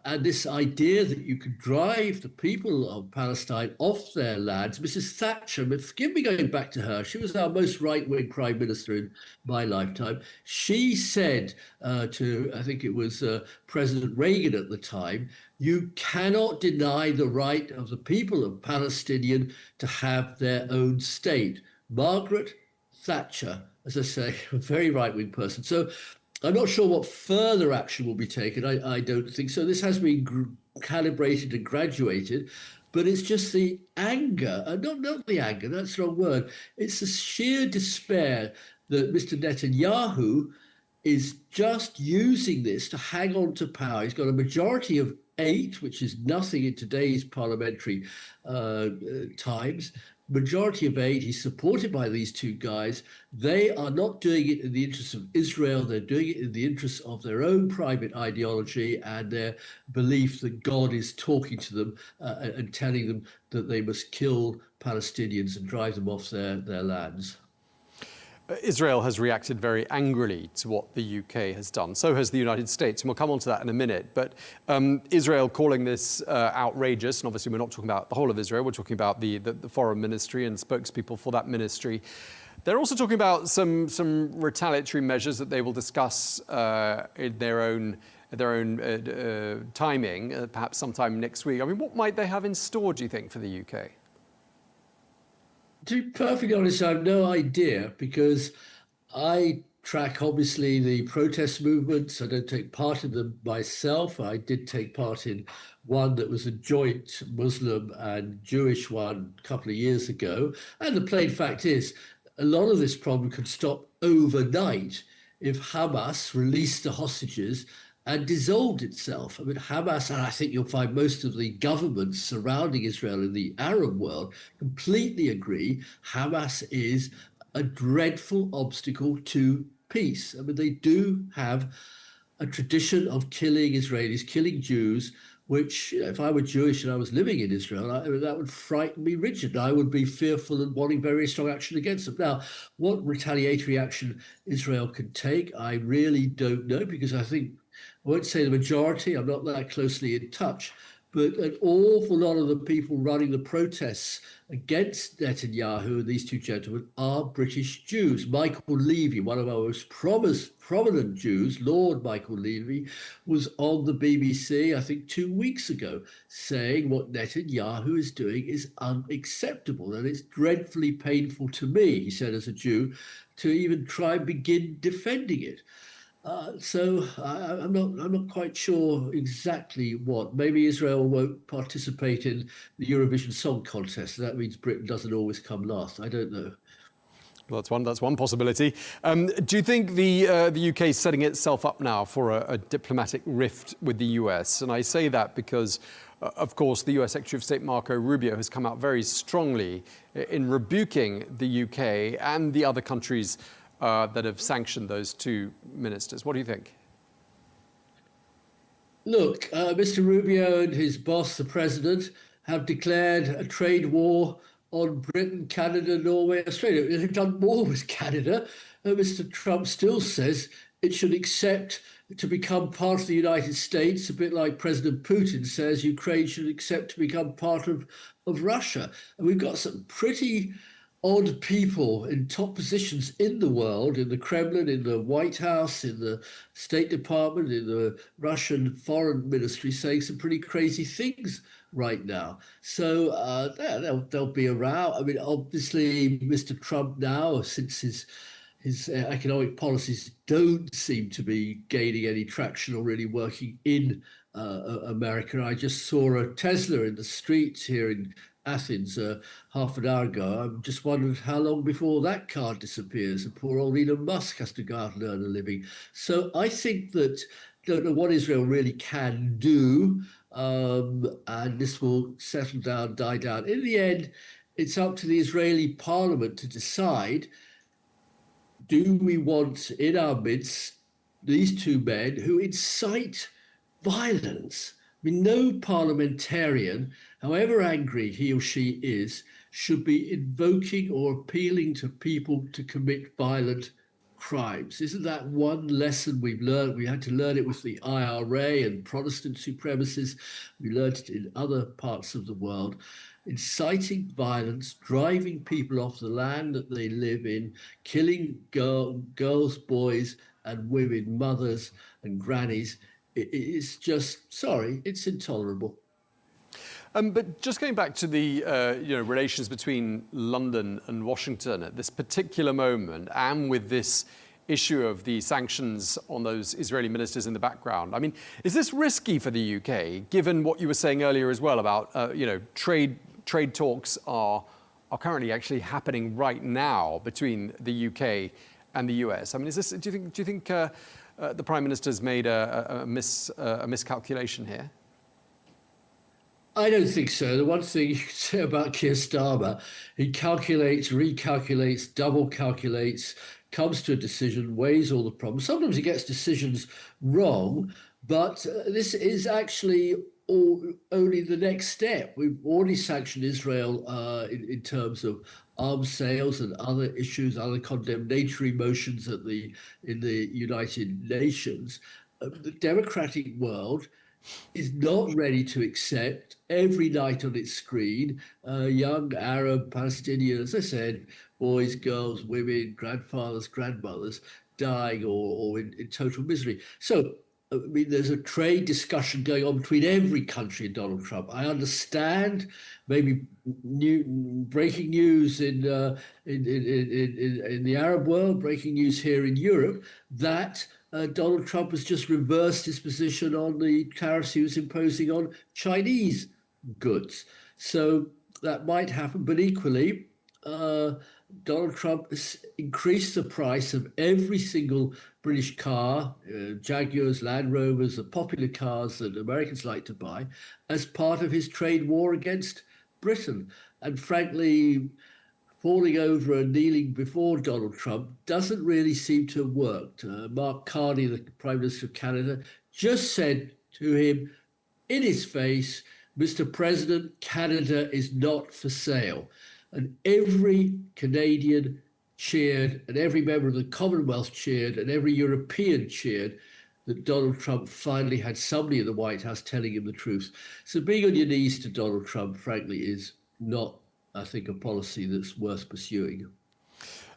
And this idea that you could drive the people of Palestine off their lands. Mrs. Thatcher, but forgive me going back to her, she was our most right-wing prime minister in my lifetime. She said to, I think it was President Reagan at the time, you cannot deny the right of the people of Palestinian to have their own state. Margaret Thatcher, as I say, a very right-wing person. So I'm not sure what further action will be taken. I don't think so. This has been calibrated and graduated, but it's just the anger, not the anger, that's the wrong word. It's the sheer despair that Mr. Netanyahu is just using this to hang on to power. He's got a majority of 8, which is nothing in today's parliamentary times. Majority of 8, he's supported by these two guys. They are not doing it in the interests of Israel. They're doing it in the interests of their own private ideology and their belief that God is talking to them and telling them that they must kill Palestinians and drive them off their lands. Israel has reacted very angrily to what the UK has done. So has the United States, and we'll come on to that in a minute. But Israel calling this outrageous, and obviously we're not talking about the whole of Israel, we're talking about the foreign ministry and spokespeople for that ministry. They're also talking about some retaliatory measures that they will discuss in their own timing, perhaps sometime next week. I mean, what might they have in store, do you think, for the UK? To be perfectly honest, I have no idea, because I track, obviously, the protest movements. I don't take part in them myself. I did take part in one that was a joint Muslim and Jewish one a couple of years ago. And the plain fact is, a lot of this problem could stop overnight if Hamas released the hostages and dissolved itself. I mean, Hamas, and I think you'll find most of the governments surrounding Israel in the Arab world completely agree, Hamas is a dreadful obstacle to peace. I mean, they do have a tradition of killing Israelis, killing Jews, which, if I were Jewish and I was living in Israel, that would frighten me rigid. I would be fearful and wanting very strong action against them. Now, what retaliatory action Israel can take, I really don't know, because I think, I won't say the majority, I'm not that closely in touch, but an awful lot of the people running the protests against Netanyahu and these two gentlemen are British Jews. Michael Levy, one of our most prominent Jews, Lord Michael Levy, was on the BBC, I think 2 weeks ago, saying what Netanyahu is doing is unacceptable. And it's dreadfully painful to me, he said, as a Jew, to even try and begin defending it. So I'm not quite sure exactly what. Maybe Israel won't participate in the Eurovision Song Contest. That means Britain doesn't always come last. I don't know. Well, that's one possibility. Do you think the UK is setting itself up now for a diplomatic rift with the US? And I say that because, of course, the US Secretary of State Marco Rubio has come out very strongly in rebuking the UK and the other countries that have sanctioned those two ministers. What do you think? Look, Mr. Rubio and his boss, the president, have declared a trade war on Britain, Canada, Norway, Australia. They've done more with Canada. Mr. Trump still says it should accept to become part of the United States, a bit like President Putin says Ukraine should accept to become part of Russia. And we've got some pretty odd people in top positions in the world, in the Kremlin, in the White House, in the State Department, in the Russian Foreign Ministry, saying some pretty crazy things right now. So there'll be a row. I mean, obviously, Mr. Trump now, since his economic policies don't seem to be gaining any traction or really working in America. I just saw a Tesla in the streets here in Athens half an hour ago. I'm just wondering how long before that car disappears and poor old Elon Musk has to go out and earn a living. So I think that don't know what Israel really can do, and this will settle down, die down. In the end, it's up to the Israeli parliament to decide, do we want in our midst these two men who incite violence? I mean, no parliamentarian, however angry he or she is, should be invoking or appealing to people to commit violent crimes. Isn't that one lesson we've learned? We had to learn it with the IRA and Protestant supremacists. We learned it in other parts of the world. Inciting violence, driving people off the land that they live in, killing girls, boys, and women, mothers and grannies. It's just, sorry, it's intolerable. But just going back to the relations between London and Washington at this particular moment, and with this issue of the sanctions on those Israeli ministers in the background, I mean, is this risky for the UK, given what you were saying earlier as well about trade talks are currently actually happening right now between the UK and the US? I mean, do you think the Prime Minister's made a miscalculation here? I don't think so. The one thing you can say about Keir Starmer, he calculates, recalculates, double calculates, comes to a decision, weighs all the problems. Sometimes he gets decisions wrong, but this is actually only the next step. We've already sanctioned Israel in terms of arms sales and other issues, other condemnatory motions in the United Nations. The democratic world is not ready to accept every night on its screen young Arab Palestinians, as I said, boys, girls, women, grandfathers, grandmothers dying or in total misery. So, I mean, there's a trade discussion going on between every country and Donald Trump. I understand maybe breaking news in the Arab world, breaking news here in Europe, that Donald Trump has just reversed his position on the tariffs he was imposing on Chinese goods. So that might happen, but equally, Donald Trump has increased the price of every single British car, Jaguars, Land Rovers, the popular cars that Americans like to buy, as part of his trade war against Britain. And frankly, falling over and kneeling before Donald Trump doesn't really seem to have worked. Mark Carney, the Prime Minister of Canada, just said to him in his face, "Mr. President, Canada is not for sale." And every Canadian cheered, and every member of the Commonwealth cheered, and every European cheered that Donald Trump finally had somebody in the White House telling him the truth. So being on your knees to Donald Trump, frankly, is not, I think, a policy that's worth pursuing.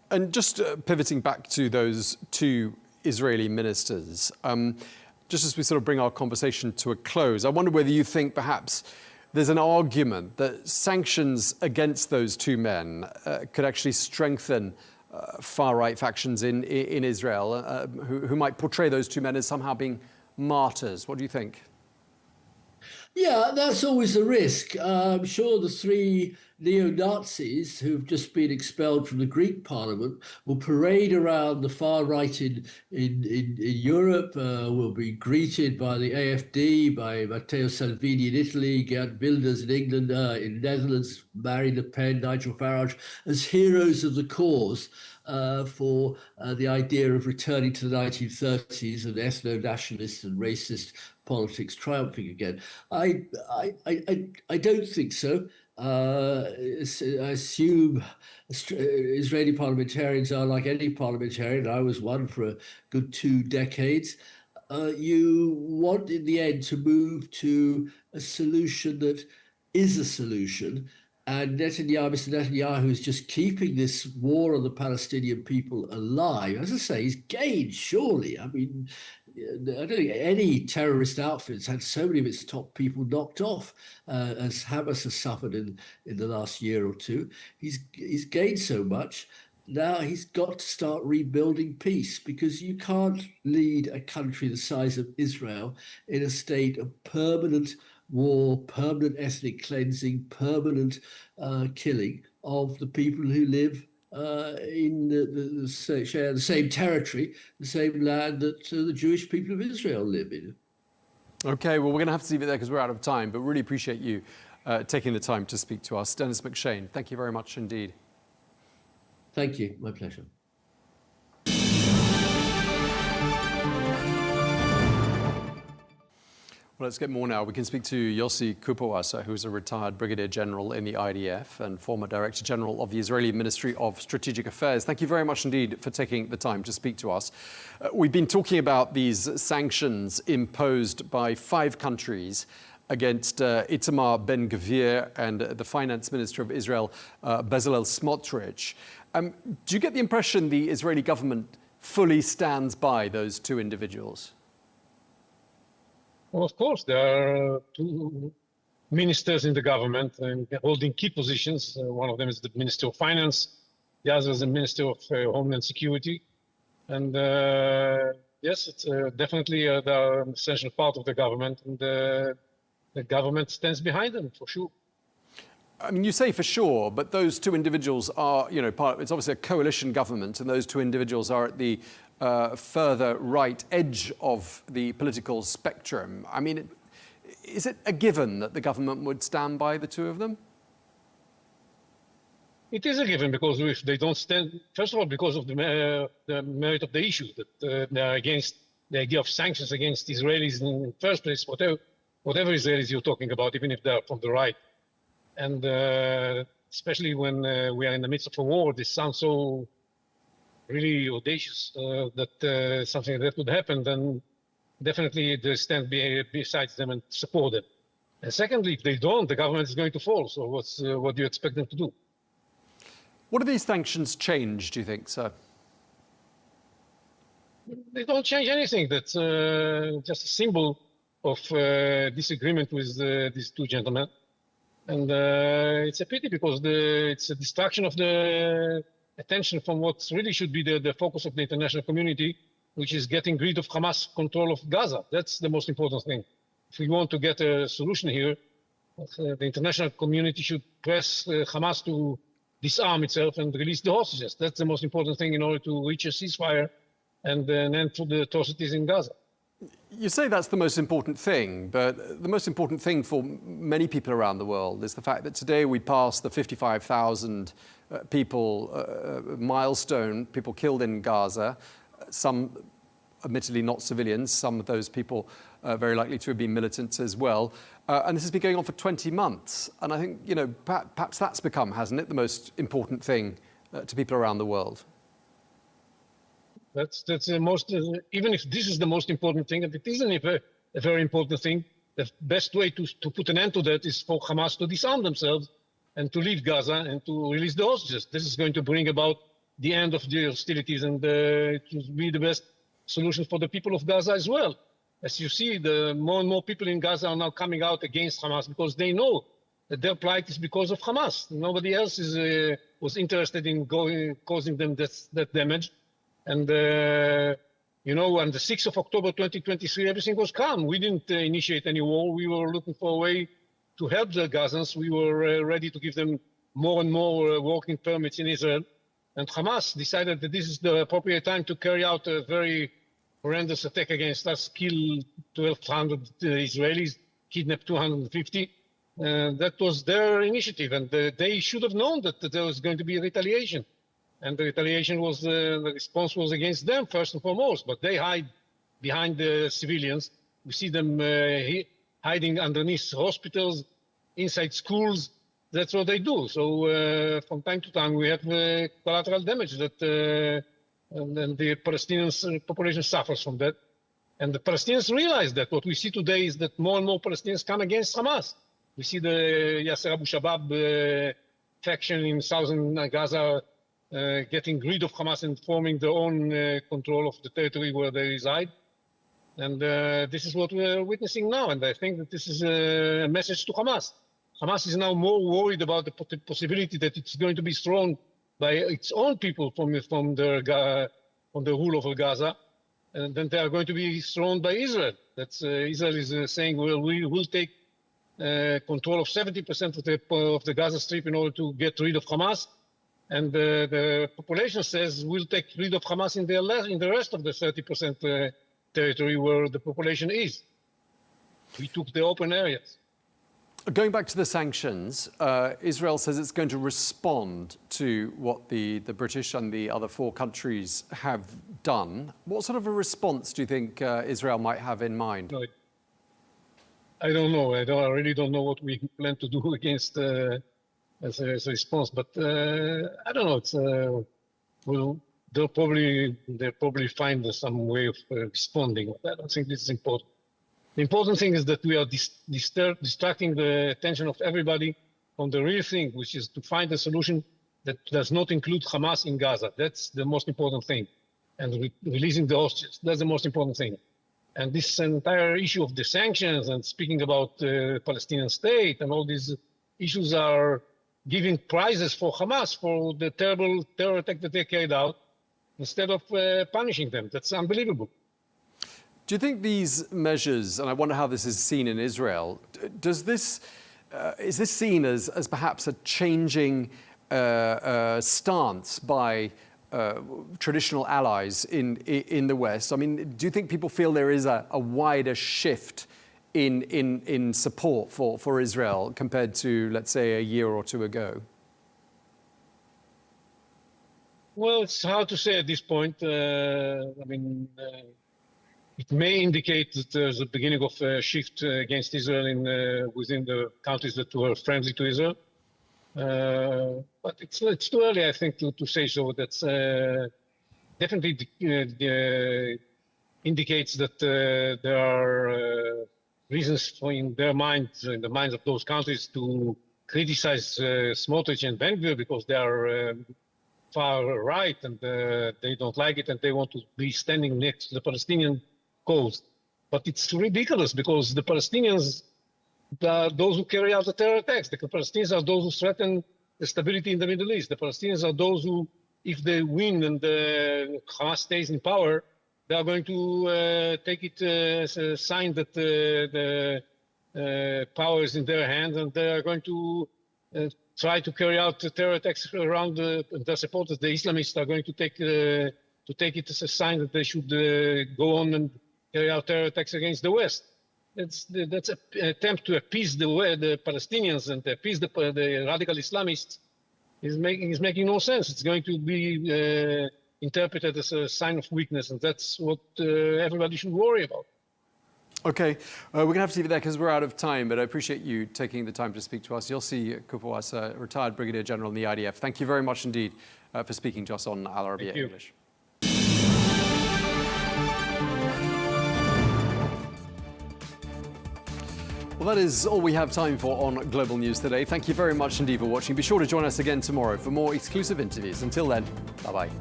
And just pivoting back to those two Israeli ministers, just as we sort of bring our conversation to a close, I wonder whether you think perhaps there's an argument that sanctions against those two men could actually strengthen far-right factions in Israel who might portray those two men as somehow being martyrs. What do you think? Yeah, that's always a risk. I'm sure the three neo-Nazis who've just been expelled from the Greek parliament will parade around the far right in Europe, will be greeted by the AfD, by Matteo Salvini in Italy, Geert Wilders in England, in Netherlands, Marine Le Pen, Nigel Farage, as heroes of the cause for the idea of returning to the 1930s and ethno-nationalist and racist politics triumphing again. I don't think so. I assume Israeli parliamentarians are like any parliamentarian. I was one for a good 2 decades. You want, in the end, to move to a solution that is a solution. And Mr. Netanyahu is just keeping this war on the Palestinian people alive. As I say, he's gained, surely. I mean, don't think any terrorist outfit has had so many of its top people knocked off as Hamas has suffered in the last year or two. He's gained so much. Now he's got to start rebuilding peace, because you can't lead a country the size of Israel in a state of permanent war, permanent ethnic cleansing, permanent killing of the people who live in share the same territory, the same land that the Jewish people of Israel live in. Okay, well, we're going to have to leave it there because we're out of time, but really appreciate you taking the time to speak to us. Denis MacShane, thank you very much indeed. Thank you. My pleasure. Well, let's get more now. We can speak to Yossi Kuperwasser, who's a retired brigadier general in the IDF and former director general of the Israeli Ministry of Strategic Affairs. Thank you very much indeed for taking the time to speak to us. We've been talking about these sanctions imposed by 5 countries against Itamar Ben-Gvir and the finance minister of Israel, Bezalel Smotrich. Do you get the impression the Israeli government fully stands by those 2 individuals? Well, of course, there are 2 ministers in the government and holding key positions. One of them is the Minister of Finance. The other is the Minister of Homeland Security. And yes, it's definitely they're an essential part of the government, and the government stands behind them for sure. I mean, you say for sure, but those 2 individuals are, it's obviously a coalition government, and those 2 individuals are at the further right edge of the political spectrum. I mean, is it a given that the government would stand by the 2 of them? It is a given, because if they don't stand, first of all, because of the merit of the issue, that they're against the idea of sanctions against Israelis in the first place, whatever Israelis you're talking about, even if they're from the right. And especially when we are in the midst of a war, this sounds so really audacious that something like that would happen, then definitely they stand besides them and support them. And secondly, if they don't, the government is going to fall. So what do you expect them to do? What do these sanctions change, do you think, sir? They don't change anything. That's just a symbol of disagreement with these 2 gentlemen. And it's a pity, because it's a distraction of the attention from what really should be the focus of the international community, which is getting rid of Hamas control of Gaza. That's the most important thing. If we want to get a solution here, the international community should press Hamas to disarm itself and release the hostages. That's the most important thing in order to reach a ceasefire and an end to the atrocities in Gaza. You say that's the most important thing, but the most important thing for many people around the world is the fact that today we passed the 55,000 people milestone, people killed in Gaza, some admittedly not civilians, some of those people very likely to have been militants as well. And this has been going on for 20 months. And I think, perhaps that's become, hasn't it, the most important thing to people around the world? That's the most, even if this is the most important thing, and it isn't a very important thing, the best way to put an end to that is for Hamas to disarm themselves and to leave Gaza and to release the hostages. This is going to bring about the end of the hostilities, and it will be the best solution for the people of Gaza as well. As you see, the more and more people in Gaza are now coming out against Hamas, because they know that their plight is because of Hamas. Nobody else was interested in causing them that damage. And, on the 6th of October 2023, everything was calm. We didn't initiate any war. We were looking for a way to help the Gazans. We were ready to give them more and more working permits in Israel. And Hamas decided that this is the appropriate time to carry out a very horrendous attack against us, kill 1,200 Israelis, kidnap 250. That was their initiative, and they should have known that there was going to be a retaliation. And the retaliation was, the response was against them first and foremost, but they hide behind the civilians. We see them hiding underneath hospitals, inside schools. That's what they do. So from time to time, we have collateral damage that and the Palestinian population suffers from that. And the Palestinians realize that. What we see today is that more and more Palestinians come against Hamas. We see the Yasser Abu Shabab faction in southern Gaza getting rid of Hamas and forming their own control of the territory where they reside. And this is what we're witnessing now. And I think that this is a message to Hamas. Hamas is now more worried about the possibility that it's going to be thrown by its own people from the rule over Gaza, and then they are going to be thrown by Israel. That's Israel is saying, well, we will take control of 70% of the Gaza Strip in order to get rid of Hamas, and the population says we'll take rid of Hamas in the rest of the 30% territory where the population is. We took the open areas. Going back to the sanctions, Israel says it's going to respond to what the British and the other 4 countries have done. What sort of a response do you think Israel might have in mind? No, I don't know. I really don't know what we plan to do against as a response. But I don't know. It's well, they'll probably find some way of responding. I don't think this is important. The important thing is that we are distracting the attention of everybody from the real thing, which is to find a solution that does not include Hamas in Gaza. That's the most important thing. And releasing the hostages, that's the most important thing. And this entire issue of the sanctions and speaking about the Palestinian state and all these issues are giving prizes for Hamas for the terrible terror attack that they carried out instead of punishing them. That's unbelievable. Do you think these measures, and I wonder how this is seen in Israel, is this seen as perhaps a changing stance by traditional allies in the West? I mean, do you think people feel there is a wider shift in support for Israel compared to, let's say, a year or 2 ago? Well, it's hard to say at this point. I mean, it may indicate that there's a beginning of a shift against Israel within the countries that were friendly to Israel. But it's too early, I think, to say so. That's definitely indicates that there are reasons in their minds, in the minds of those countries, to criticize Smotrich and Ben-Gvir because they are far right and they don't like it and they want to be standing next to the Palestinian cause. But it's ridiculous because the Palestinians are those who carry out the terror attacks. The Palestinians are those who threaten the stability in the Middle East. The Palestinians are those who, if they win and Hamas stays in power, they are going to take it as a sign that the power is in their hands, and they are going to try to carry out terror attacks around their supporters. The Islamists are going to take it as a sign that they should go on and carry out terror attacks against the West. That's an attempt to appease the Palestinians and appease the radical Islamists. Is making no sense. It's going to be interpreted as a sign of weakness, and that's what everybody should worry about. Okay, we're going to have to leave it there because we're out of time, but I appreciate you taking the time to speak to us. Yossi Kuperwasser, retired Brigadier General in the IDF. Thank you very much indeed for speaking to us on Al Arabiya English. Well, that is all we have time for on Global News today. Thank you very much indeed for watching. Be sure to join us again tomorrow for more exclusive interviews. Until then, bye-bye.